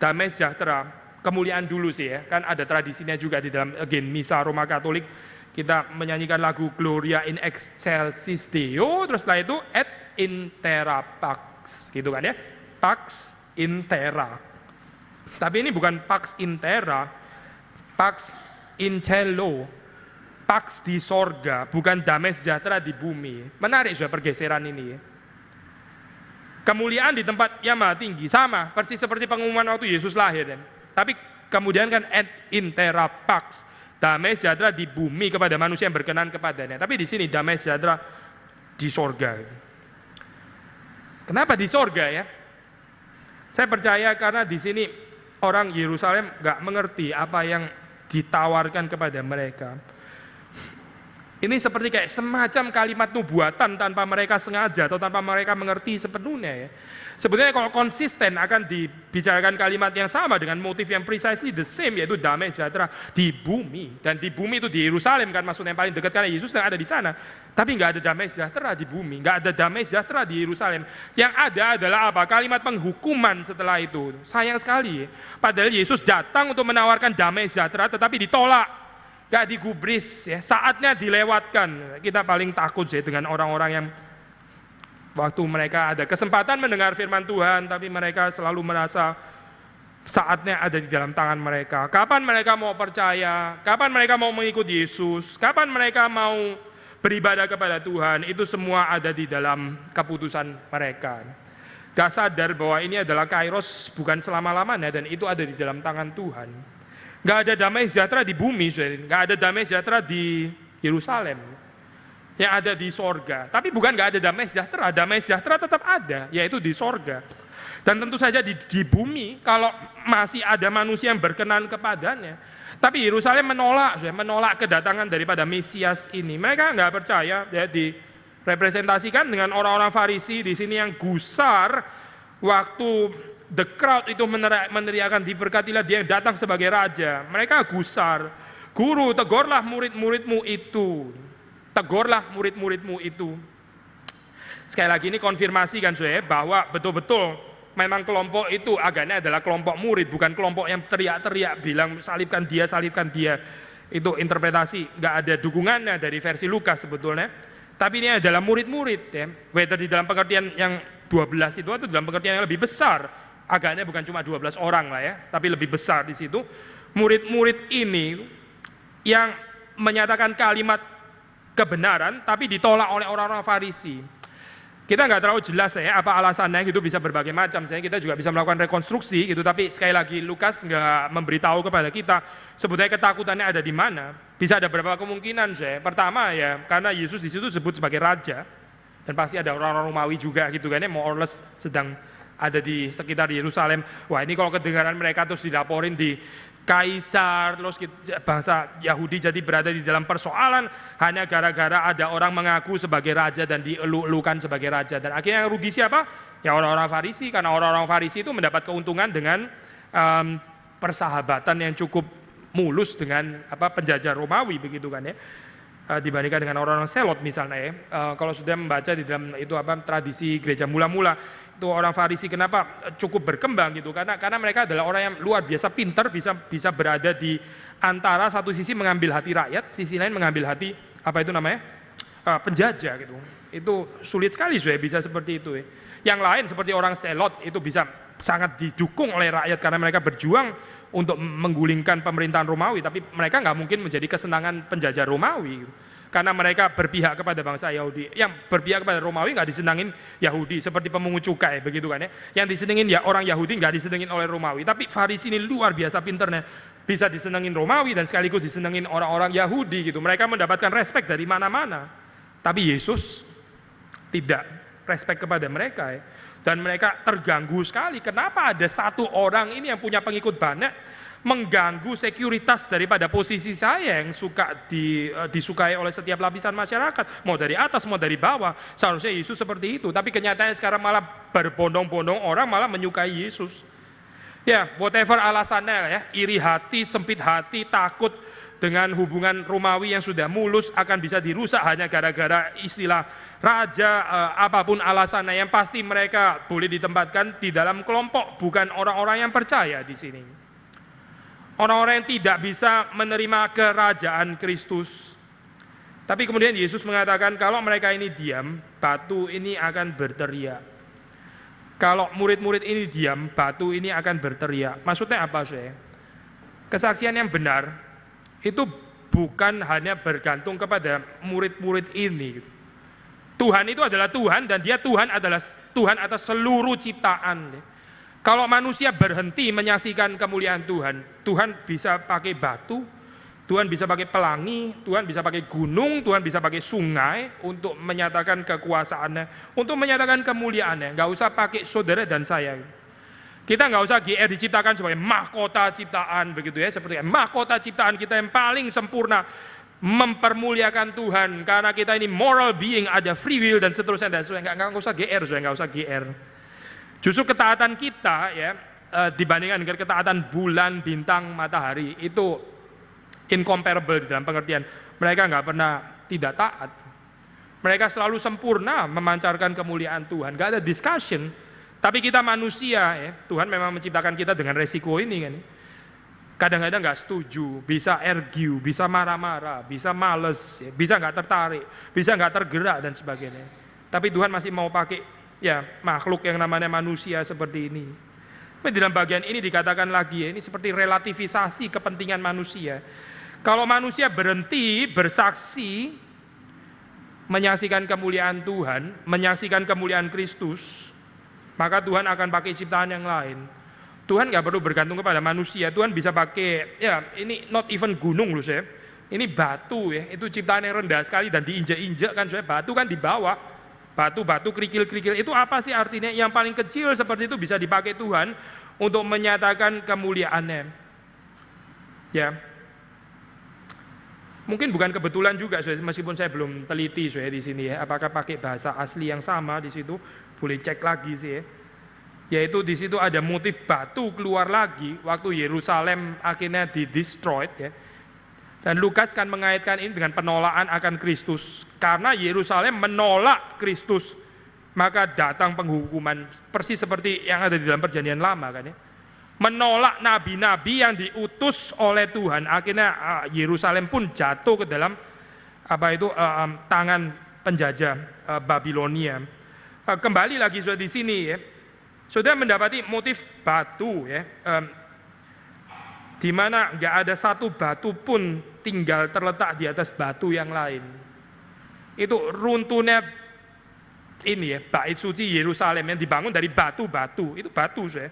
damai sejahtera, kemuliaan dulu sih ya, kan ada tradisinya juga di dalam misa Roma Katolik, kita menyanyikan lagu Gloria in excelsis Deo, terus setelah itu et in terra pax, gitu kan ya, pax in terra. Tapi ini bukan pax in terra, pax in cielo, pax di sorga, bukan damai sejahtera di bumi. Menarik sudah pergeseran ini ya. Kemuliaan di tempat yang maha tinggi, sama persis seperti pengumuman waktu Yesus lahir ya. Tapi kemudian kan et in terra pax, damai sejahtera di bumi kepada manusia yang berkenan kepadanya. Tapi di sini damai sejahtera di sorga. Kenapa di sorga ya? Saya percaya karena di sini orang Yerusalem nggak mengerti apa yang ditawarkan kepada mereka. Ini seperti kayak semacam kalimat nubuatan tanpa mereka sengaja atau tanpa mereka mengerti sepenuhnya ya. Sebenarnya kalau konsisten akan dibicarakan kalimat yang sama dengan motif yang precisely the same, yaitu damai sejahtera di bumi. Dan di bumi itu di Yerusalem kan maksudnya yang paling dekat karena Yesus yang ada di sana. Tapi nggak ada damai sejahtera di bumi, nggak ada damai sejahtera di Yerusalem. Yang ada adalah apa? Kalimat penghukuman setelah itu. Sayang sekali. Padahal Yesus datang untuk menawarkan damai sejahtera, tetapi ditolak. Gak digubris, ya. Saatnya dilewatkan. Kita paling takut sih dengan orang-orang yang waktu mereka ada kesempatan mendengar firman Tuhan, tapi mereka selalu merasa saatnya ada di dalam tangan mereka. Kapan mereka mau percaya? Kapan mereka mau mengikuti Yesus? Kapan mereka mau beribadah kepada Tuhan? Itu semua ada di dalam keputusan mereka. Gak sadar bahwa ini adalah kairos bukan selama-lamanya dan itu ada di dalam tangan Tuhan. Gak ada damai sejahtera di bumi, gak ada damai sejahtera di Yerusalem, yang ada di sorga. Tapi bukan gak ada damai sejahtera tetap ada, yaitu di sorga. Dan tentu saja di bumi, kalau masih ada manusia yang berkenan kepadanya. Tapi Yerusalem menolak kedatangan daripada Mesias ini. Mereka nggak percaya, ya, direpresentasikan dengan orang-orang Farisi di sini yang gusar waktu the crowd itu meneriakan diberkatilah dia yang datang sebagai raja. Mereka gusar, guru tegurlah murid-muridmu itu. Tegurlah murid-muridmu itu. Sekali lagi ini konfirmasi kan saya bahwa betul-betul memang kelompok itu agaknya adalah kelompok murid, bukan kelompok yang teriak-teriak bilang salibkan dia, salibkan dia. Itu interpretasi, nggak ada dukungannya dari versi Lukas sebetulnya. Tapi ini adalah murid-murid ya. Whether di dalam pengertian yang 12 itu atau dalam pengertian yang lebih besar. Agaknya bukan cuma 12 orang lah ya, tapi lebih besar di situ. Murid-murid ini yang menyatakan kalimat kebenaran, tapi ditolak oleh orang-orang Farisi. Kita nggak terlalu jelas ya apa alasannya, itu bisa berbagai macam. Kita juga bisa melakukan rekonstruksi gitu, tapi sekali lagi Lukas nggak memberitahu kepada kita sebetulnya ketakutannya ada di mana. Bisa ada beberapa kemungkinan saya. Pertama ya karena Yesus di situ disebut sebagai raja, dan pasti ada orang-orang Romawi juga gitu kan ya, more or less sedang ada di sekitar Yerusalem. Wah ini kalau kedengaran mereka terus dilaporin di Kaisar, terus bangsa Yahudi jadi berada di dalam persoalan hanya gara-gara ada orang mengaku sebagai raja dan dielu-elukan sebagai raja. Dan akhirnya yang rugi siapa? Ya orang-orang Farisi, karena orang-orang Farisi itu mendapat keuntungan dengan persahabatan yang cukup mulus dengan penjajah Romawi begitu kan ya. Dibandingkan dengan orang-orang Selot misalnya ya. Kalau sudah membaca di dalam itu tradisi gereja mula-mula, itu orang Farisi kenapa cukup berkembang gitu, karena mereka adalah orang yang luar biasa pintar, bisa berada di antara satu sisi mengambil hati rakyat, sisi lain mengambil hati penjajah gitu. Itu sulit sekali saya bisa seperti itu. Yang lain seperti orang Selot itu bisa sangat didukung oleh rakyat karena mereka berjuang untuk menggulingkan pemerintahan Romawi, tapi mereka nggak mungkin menjadi kesenangan penjajah Romawi karena mereka berpihak kepada bangsa Yahudi. Yang berpihak kepada Romawi nggak disenangin Yahudi, seperti pemungut cukai begitu kan ya. Yang disenengin ya orang Yahudi, nggak disenengin oleh Romawi. Tapi Farisi ini luar biasa pinternya, bisa disenengin Romawi dan sekaligus disenengin orang-orang Yahudi gitu. Mereka mendapatkan respek dari mana-mana. Tapi Yesus tidak respek kepada mereka ya. Dan mereka terganggu sekali. Kenapa ada satu orang ini yang punya pengikut banyak mengganggu sekuritas daripada posisi saya yang disukai oleh setiap lapisan masyarakat, mau dari atas mau dari bawah. Seharusnya Yesus seperti itu, tapi kenyataannya sekarang malah berbondong-bondong orang malah menyukai Yesus. Ya, whatever alasannya ya, iri hati, sempit hati, takut dengan hubungan Romawi yang sudah mulus akan bisa dirusak hanya gara-gara istilah raja, apapun alasannya, yang pasti mereka boleh ditempatkan di dalam kelompok, bukan orang-orang yang percaya di sini. Orang-orang yang tidak bisa menerima kerajaan Kristus. Tapi kemudian Yesus mengatakan kalau mereka ini diam, batu ini akan berteriak. Kalau murid-murid ini diam, batu ini akan berteriak. Maksudnya apa saya? Kesaksian yang benar itu bukan hanya bergantung kepada murid-murid ini. Tuhan itu adalah Tuhan dan dia Tuhan adalah Tuhan atas seluruh ciptaan. Kalau manusia berhenti menyaksikan kemuliaan Tuhan, Tuhan bisa pakai batu, Tuhan bisa pakai pelangi, Tuhan bisa pakai gunung, Tuhan bisa pakai sungai untuk menyatakan kekuasaannya, untuk menyatakan kemuliaannya. Nggak usah pakai saudara dan saya. Kita nggak usah GR diciptakan sebagai mahkota ciptaan begitu ya, seperti mahkota ciptaan kita yang paling sempurna, mempermuliakan Tuhan karena kita ini moral being, ada free will dan seterusnya dan seterusnya. Nggak usah GR, nggak usah GR. Justru ketaatan kita ya dibandingkan dengan ketaatan bulan, bintang, matahari itu incomparable di dalam pengertian mereka nggak pernah tidak taat. Mereka selalu sempurna memancarkan kemuliaan Tuhan, nggak ada discussion. Tapi kita manusia ya, Tuhan memang menciptakan kita dengan resiko ini kan. Kadang-kadang nggak setuju, bisa argue, bisa marah-marah, bisa males, ya, bisa nggak tertarik, bisa nggak tergerak dan sebagainya. Tapi Tuhan masih mau pakai ya makhluk yang namanya manusia seperti ini. Tapi dalam bagian ini dikatakan lagi ya, ini seperti relativisasi kepentingan manusia. Kalau manusia berhenti bersaksi menyaksikan kemuliaan Tuhan, menyaksikan kemuliaan Kristus, maka Tuhan akan pakai ciptaan yang lain. Tuhan nggak perlu bergantung kepada manusia. Tuhan bisa pakai ya ini not even gunung loh saya. Ini batu ya, itu ciptaan yang rendah sekali dan diinjak-injak kan saya. Batu kan di bawah, batu-batu kerikil-kerikil itu apa sih artinya? Yang paling kecil seperti itu bisa dipakai Tuhan untuk menyatakan kemuliaannya. Ya, mungkin bukan kebetulan juga, meskipun saya belum teliti di sini ya, apakah pakai bahasa asli yang sama di situ, boleh cek lagi sih ya. Yaitu di situ ada motif batu keluar lagi waktu Yerusalem akhirnya di-destroyed ya. Dan Lukas kan mengaitkan ini dengan penolakan akan Kristus. Karena Yerusalem menolak Kristus, maka datang penghukuman persis seperti yang ada di dalam Perjanjian Lama kan ya. Menolak nabi-nabi yang diutus oleh Tuhan, akhirnya Yerusalem pun jatuh ke dalam tangan penjajah Babilonia. Kembali lagi sudah di sini ya, sudah mendapati motif batu ya, di mana nggak ada satu batu pun tinggal terletak di atas batu yang lain. Itu runtuhnya ini ya, bait suci Yerusalem yang dibangun dari batu-batu, itu batu saya.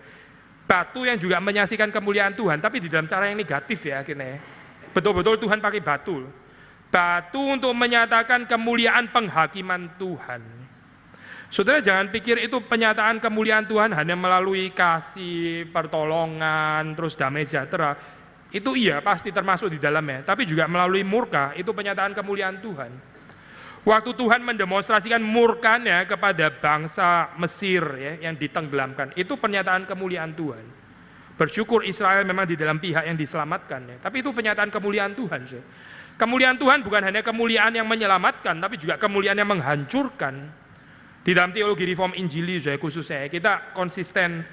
Batu yang juga menyaksikan kemuliaan Tuhan, tapi di dalam cara yang negatif ya akhirnya. Betul-betul Tuhan pakai batu. Batu untuk menyatakan kemuliaan penghakiman Tuhan. Saudara jangan pikir itu penyataan kemuliaan Tuhan hanya melalui kasih, pertolongan, terus damai sejahtera. Itu iya pasti termasuk di dalamnya, tapi juga melalui murka, itu penyataan kemuliaan Tuhan. Waktu Tuhan mendemonstrasikan murkanya kepada bangsa Mesir ya, yang ditenggelamkan, itu pernyataan kemuliaan Tuhan. Bersyukur Israel memang di dalam pihak yang diselamatkan ya, tapi itu pernyataan kemuliaan Tuhan. Ya. Kemuliaan Tuhan bukan hanya kemuliaan yang menyelamatkan, tapi juga kemuliaan yang menghancurkan. Di dalam teologi reform Injili khususnya kita konsisten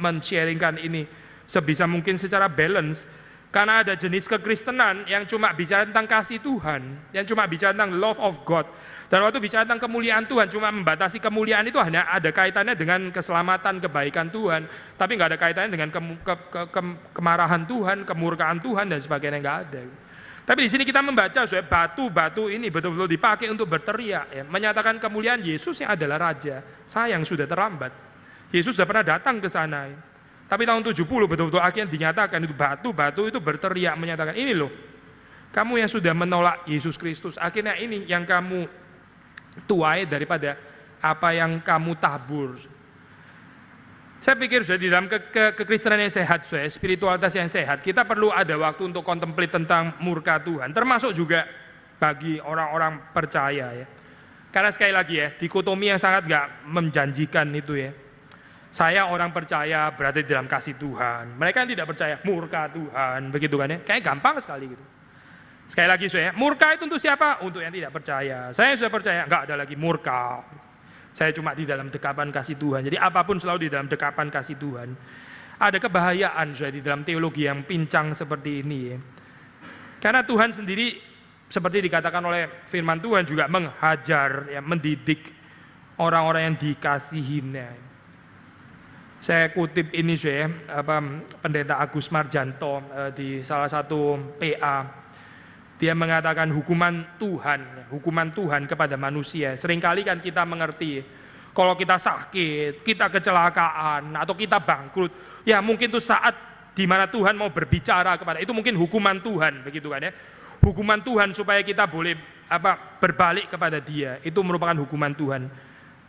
men-sharingkan ini sebisa mungkin secara balance. Karena ada jenis kekristenan yang cuma bicara tentang kasih Tuhan, yang cuma bicara tentang love of God. Dan waktu bicara tentang kemuliaan Tuhan, cuma membatasi kemuliaan itu hanya ada kaitannya dengan keselamatan, kebaikan Tuhan, tapi nggak ada kaitannya dengan kemarahan Tuhan, kemurkaan Tuhan dan sebagainya, nggak ada. Tapi di sini kita membaca supaya batu-batu ini betul-betul dipakai untuk berteriak, ya, menyatakan kemuliaan Yesus yang adalah Raja. Sayang sudah terlambat. Yesus sudah pernah datang ke sana. Tapi tahun 70 betul-betul akhirnya dinyatakan itu batu-batu itu berteriak menyatakan, ini loh, kamu yang sudah menolak Yesus Kristus, akhirnya ini yang kamu tuai daripada apa yang kamu tabur. Saya pikir sudah di dalam kekristenan yang sehat, spiritualitas yang sehat, kita perlu ada waktu untuk kontemplate tentang murka Tuhan, termasuk juga bagi orang-orang percaya, ya. Karena sekali lagi, ya, dikotomi yang sangat gak menjanjikan itu, ya. Saya orang percaya berada di dalam kasih Tuhan. Mereka yang tidak percaya murka Tuhan, begitu kan, ya? Kayak gampang sekali gitu. Sekali lagi, murka itu untuk siapa? Untuk yang tidak percaya. Saya sudah percaya, enggak ada lagi murka. Saya cuma di dalam dekapan kasih Tuhan. Jadi apapun selalu di dalam dekapan kasih Tuhan. Ada kebahayaan di dalam teologi yang pincang seperti ini, ya. Karena Tuhan sendiri seperti dikatakan oleh firman Tuhan juga menghajar, ya, mendidik orang-orang yang dikasihinya. Saya kutip ini, Pendeta Agus Marjanto di salah satu PA. Dia mengatakan hukuman Tuhan kepada manusia. Seringkali kan kita mengerti, kalau kita sakit, kita kecelakaan, atau kita bangkrut, ya mungkin itu saat di mana Tuhan mau berbicara kepada, itu mungkin hukuman Tuhan, begitu kan, ya. Hukuman Tuhan supaya kita boleh berbalik kepada Dia, itu merupakan hukuman Tuhan.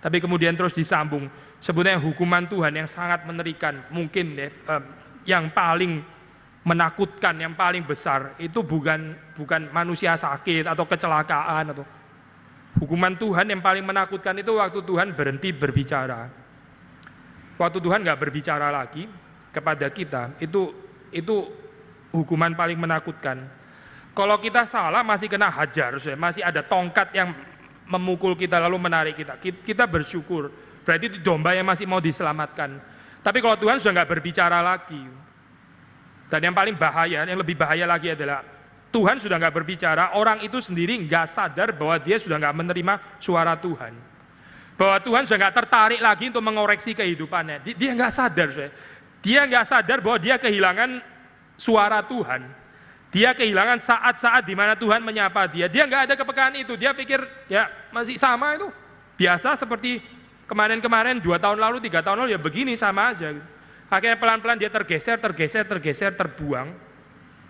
Tapi kemudian terus disambung, sebetulnya hukuman Tuhan yang sangat mengerikan, mungkin, ya, yang paling menakutkan, yang paling besar itu bukan manusia sakit atau kecelakaan, atau hukuman Tuhan yang paling menakutkan itu waktu Tuhan berhenti berbicara. Waktu Tuhan nggak berbicara lagi kepada kita, itu hukuman paling menakutkan. Kalau kita salah masih kena hajar, masih ada tongkat yang memukul kita lalu menarik kita bersyukur, berarti itu domba yang masih mau diselamatkan. Tapi kalau Tuhan sudah nggak berbicara lagi, dan yang paling bahaya, yang lebih bahaya lagi adalah Tuhan sudah nggak berbicara, orang itu sendiri nggak sadar bahwa dia sudah nggak menerima suara Tuhan, bahwa Tuhan sudah nggak tertarik lagi untuk mengoreksi kehidupannya. Dia nggak sadar, dia nggak sadar bahwa dia kehilangan suara Tuhan. Dia kehilangan saat-saat di mana Tuhan menyapa dia. Dia nggak ada kepekaan itu. Dia pikir ya masih sama itu, biasa seperti kemarin-kemarin, 2 tahun lalu, 3 tahun lalu, ya begini sama aja. Akhirnya pelan-pelan dia tergeser, terbuang.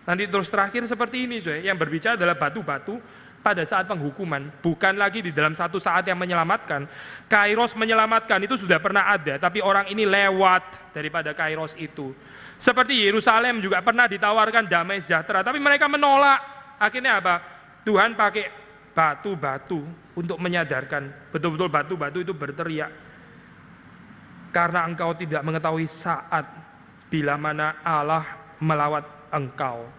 Nanti terus terakhir seperti ini, yang berbicara adalah batu-batu pada saat penghukuman, bukan lagi di dalam satu saat yang menyelamatkan. Kairos menyelamatkan itu sudah pernah ada, tapi orang ini lewat daripada Kairos itu. Seperti Yerusalem juga pernah ditawarkan damai sejahtera, tapi mereka menolak. Akhirnya apa? Tuhan pakai batu-batu untuk menyadarkan, betul-betul batu-batu itu berteriak, karena engkau tidak mengetahui saat bila mana Allah melawat engkau.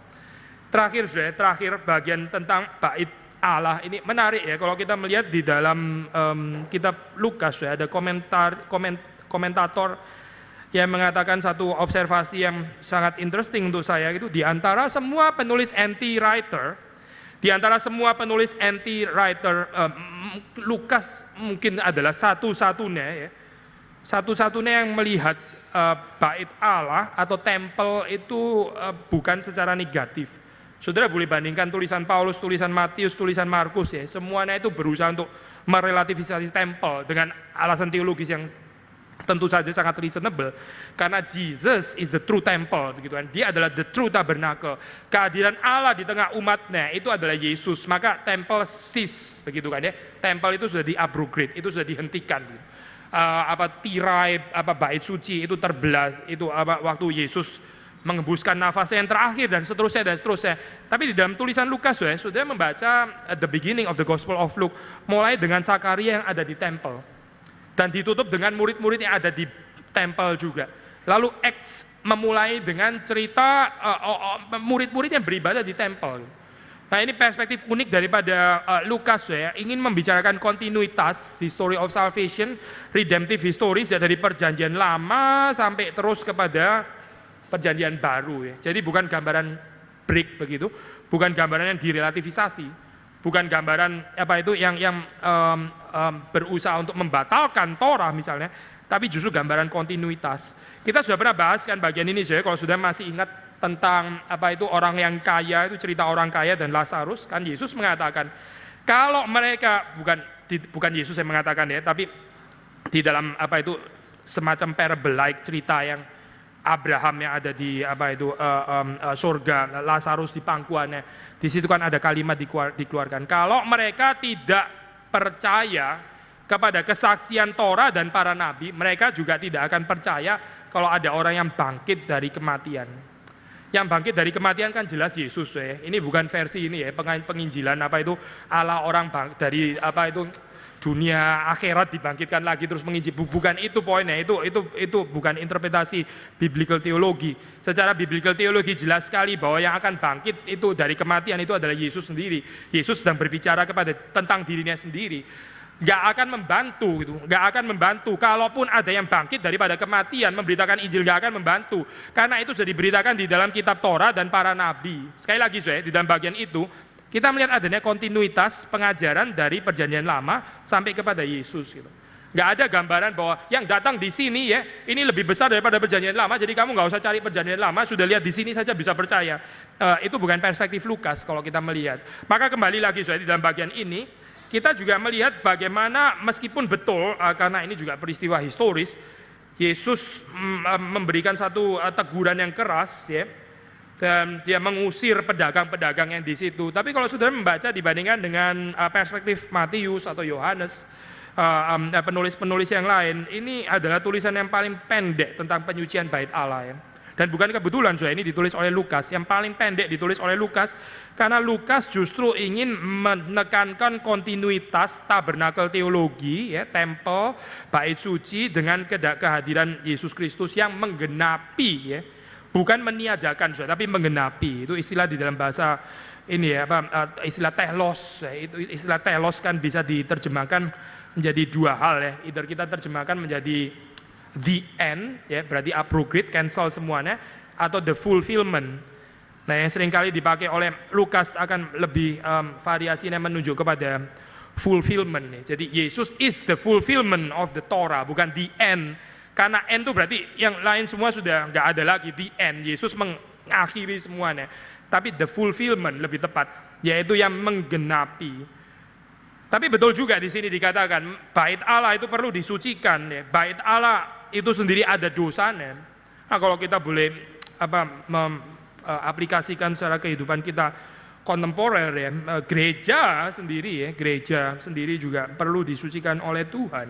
Terakhir bagian tentang bait Allah ini menarik, ya. Kalau kita melihat di dalam kitab Lukas, ada komentator yang mengatakan satu observasi yang sangat interesting untuk saya, itu di antara semua penulis anti-writer, Lukas mungkin adalah satu-satunya yang melihat bait Allah atau tempel itu bukan secara negatif. Saudara boleh bandingkan tulisan Paulus, tulisan Matius, tulisan Markus, ya. Semuanya itu berusaha untuk merelativisasi tempel dengan alasan teologis yang tentu saja sangat reasonable, karena Jesus is the true temple, begitu kan. Dia adalah the true tabernacle. Kehadiran Allah di tengah umatnya itu adalah Yesus. Maka tempel cease, begitu kan, ya. Tempel itu sudah di-abrogate, itu sudah dihentikan. Tirai, bait suci itu terbelah, itu waktu Yesus mengembuskan nafasnya yang terakhir, dan seterusnya. Tapi di dalam tulisan Lukas, sudah membaca at the beginning of the Gospel of Luke, mulai dengan Zakaria yang ada di tempel, dan ditutup dengan murid-murid yang ada di tempel juga. Lalu Acts memulai dengan cerita murid-murid yang beribadah di tempel. Nah, ini perspektif unik daripada Lukas, ingin membicarakan kontinuitas history of salvation, redemptive history, dari perjanjian lama sampai terus kepada perjanjian baru, ya. Jadi bukan gambaran break begitu, bukan gambaran yang direlativisasi, bukan gambaran yang berusaha untuk membatalkan Torah misalnya, tapi justru gambaran kontinuitas. Kita sudah pernah bahas kan bagian ini, kalau sudah masih ingat tentang orang yang kaya, itu cerita orang kaya dan Lazarus, kan Yesus mengatakan kalau mereka bukan Yesus yang mengatakan ya, tapi di dalam semacam parable like cerita yang Abraham yang ada di surga, Lazarus di pangkuannya. Di situ kan ada kalimat dikeluarkan. Kalau mereka tidak percaya kepada kesaksian Torah dan para nabi, mereka juga tidak akan percaya kalau ada orang yang bangkit dari kematian. Yang bangkit dari kematian kan jelas Yesus ya. Ini bukan versi ini ya, penginjilan Allah orang dari dunia akhirat dibangkitkan lagi terus menginjil, bukan itu poinnya, itu bukan interpretasi biblical teologi. Secara biblical teologi jelas sekali bahwa yang akan bangkit itu dari kematian itu adalah Yesus sendiri. Yesus sedang berbicara tentang dirinya sendiri. Nggak akan membantu gitu, nggak akan membantu. Kalaupun ada yang bangkit daripada kematian, memberitakan Injil nggak akan membantu, karena itu sudah diberitakan di dalam kitab Torah dan para nabi. Sekali lagi di dalam bagian itu kita melihat adanya kontinuitas pengajaran dari perjanjian lama sampai kepada Yesus gitu. Nggak ada gambaran bahwa yang datang di sini ya, ini lebih besar daripada perjanjian lama, jadi kamu nggak usah cari perjanjian lama, sudah lihat di sini saja bisa percaya. Itu bukan perspektif Lukas kalau kita melihat. Maka kembali lagi di dalam bagian ini kita juga melihat bagaimana meskipun betul, karena ini juga peristiwa historis, Yesus memberikan satu teguran yang keras ya, dan dia mengusir pedagang-pedagang yang di situ. Tapi kalau saudara membaca dibandingkan dengan perspektif Matius atau Yohanes, penulis-penulis yang lain, ini adalah tulisan yang paling pendek tentang penyucian bait Allah ya. Dan bukan kebetulan ini ditulis oleh Lukas, yang paling pendek ditulis oleh Lukas, karena Lukas justru ingin menekankan kontinuitas tabernakel teologi, ya, tempel, bait suci dengan kehadiran Yesus Kristus yang menggenapi, ya, bukan meniadakan, tapi menggenapi. Itu istilah di dalam bahasa ini ya, istilah telos. Ya, itu istilah telos kan bisa diterjemahkan menjadi dua hal ya. Either kita terjemahkan menjadi the end, ya, berarti abrogate, cancel semuanya, atau the fulfillment. Nah, yang seringkali dipakai oleh Lukas akan lebih variasinya menunjuk kepada fulfillment. Ya. Jadi Yesus is the fulfillment of the Torah, bukan the end. Karena end itu berarti yang lain semua sudah nggak ada lagi, the end. Yesus mengakhiri semuanya. Tapi the fulfillment lebih tepat, yaitu yang menggenapi. Tapi betul juga di sini dikatakan bait Allah itu perlu disucikan. Ya. Bait Allah itu sendiri ada dosanya. Nah, kalau kita boleh aplikasikan secara kehidupan kita kontemporer ya, gereja sendiri juga perlu disucikan oleh Tuhan.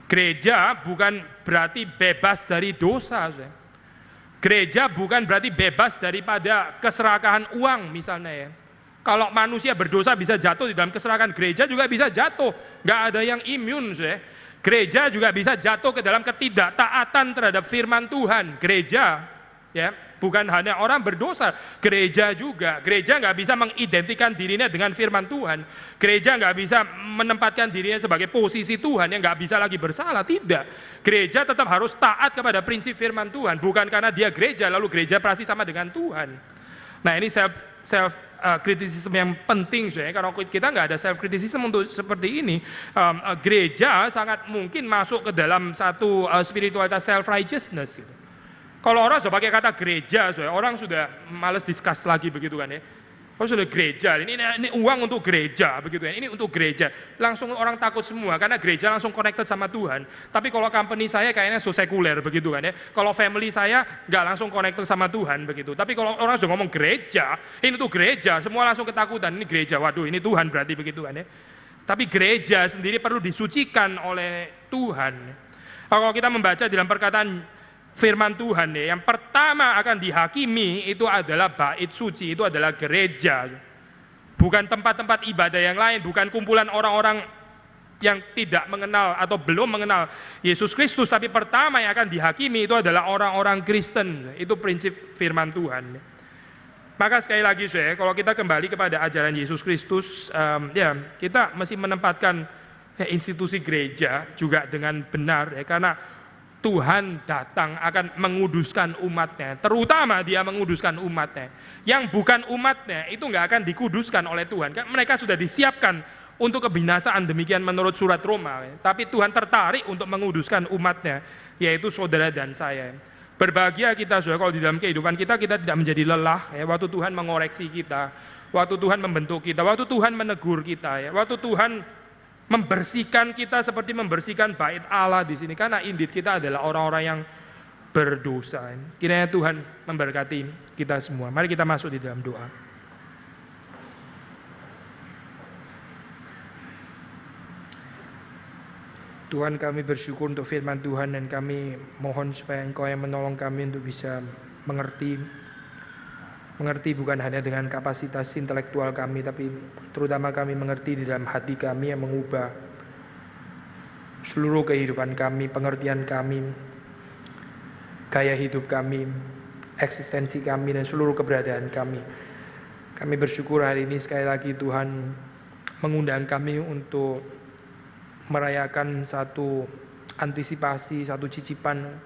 Gereja bukan berarti bebas dari dosa. Ya. Gereja bukan berarti bebas daripada keserakahan uang misalnya ya. Kalau manusia berdosa bisa jatuh di dalam keserakahan, gereja juga bisa jatuh. Nggak ada yang imun ya. Gereja juga bisa jatuh ke dalam ketidaktaatan terhadap firman Tuhan. Gereja, ya, bukan hanya orang berdosa, gereja juga. Gereja nggak bisa mengidentikan dirinya dengan firman Tuhan. Gereja nggak bisa menempatkan dirinya sebagai posisi Tuhan yang nggak bisa lagi bersalah. Tidak. Gereja tetap harus taat kepada prinsip firman Tuhan. Bukan karena dia gereja, lalu gereja pasti sama dengan Tuhan. Nah, ini self kritisisme yang penting karena kita nggak ada self kritisisme untuk seperti ini. Gereja sangat mungkin masuk ke dalam satu spiritualitas self righteousness. Kalau orang sudah pakai kata gereja, orang sudah malas discuss lagi begitu kan ya. Kalau sudah gereja, ini uang untuk gereja begitu ya. Ini untuk gereja, langsung orang takut semua karena gereja langsung connected sama Tuhan. Tapi kalau company saya kayaknya so sekuler begitu kan ya. Kalau family saya nggak langsung connected sama Tuhan begitu. Tapi kalau orang sudah ngomong gereja, ini tuh gereja, semua langsung ketakutan. Ini gereja, waduh ini Tuhan berarti begitu kan ya. Tapi gereja sendiri perlu disucikan oleh Tuhan. Kalau kita membaca dalam perkataan firman Tuhan ya, yang pertama akan dihakimi itu adalah bait suci, itu adalah gereja. Bukan tempat-tempat ibadah yang lain, bukan kumpulan orang-orang yang tidak mengenal atau belum mengenal Yesus Kristus, tapi pertama yang akan dihakimi itu adalah orang-orang Kristen. Itu prinsip firman Tuhan. Maka sekali lagi kalau kita kembali kepada ajaran Yesus Kristus, ya kita mesti menempatkan institusi gereja juga dengan benar ya, karena Tuhan datang akan menguduskan umatnya, terutama dia menguduskan umatnya. Yang bukan umatnya itu nggak akan dikuduskan oleh Tuhan, kan mereka sudah disiapkan untuk kebinasaan, demikian menurut surat Roma. Tapi Tuhan tertarik untuk menguduskan umatnya, yaitu saudara dan saya. Berbahagia kita saudara kalau di dalam kehidupan kita tidak menjadi lelah ya, waktu Tuhan mengoreksi kita, waktu Tuhan membentuk kita, waktu Tuhan menegur kita ya, waktu Tuhan membersihkan kita seperti membersihkan bait Allah di sini, karena indeed kita adalah orang-orang yang berdosa. Kiranya Tuhan memberkati kita semua. Mari kita masuk di dalam doa. Tuhan, kami bersyukur untuk firman Tuhan dan kami mohon supaya Engkau yang menolong kami untuk bisa mengerti bukan hanya dengan kapasitas intelektual kami, tapi terutama kami mengerti di dalam hati kami yang mengubah seluruh kehidupan kami, pengertian kami, gaya hidup kami, eksistensi kami, dan seluruh keberadaan kami. Kami bersyukur hari ini sekali lagi Tuhan mengundang kami untuk merayakan satu antisipasi, satu cicipan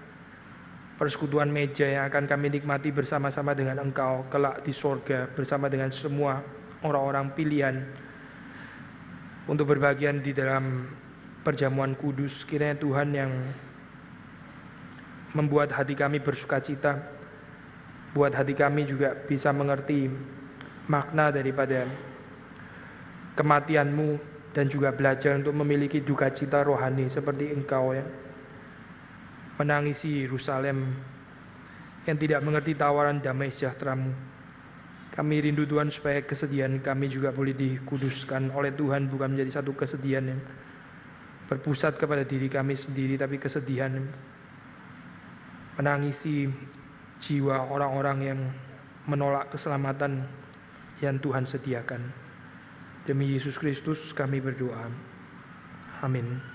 persekutuan meja yang akan kami nikmati bersama-sama dengan Engkau kelak di sorga, bersama dengan semua orang-orang pilihan untuk berbagian di dalam perjamuan kudus. Kiranya Tuhan yang membuat hati kami bersukacita, buat hati kami juga bisa mengerti makna daripada kematian-Mu dan juga belajar untuk memiliki duka cita rohani seperti Engkau yang menangisi Yerusalem yang tidak mengerti tawaran damai sejahtera-Mu. Kami rindu Tuhan supaya kesedihan kami juga boleh dikuduskan oleh Tuhan, bukan menjadi satu kesedihan yang berpusat kepada diri kami sendiri, tapi kesedihan menangisi jiwa orang-orang yang menolak keselamatan yang Tuhan sediakan. Demi Yesus Kristus kami berdoa. Amin.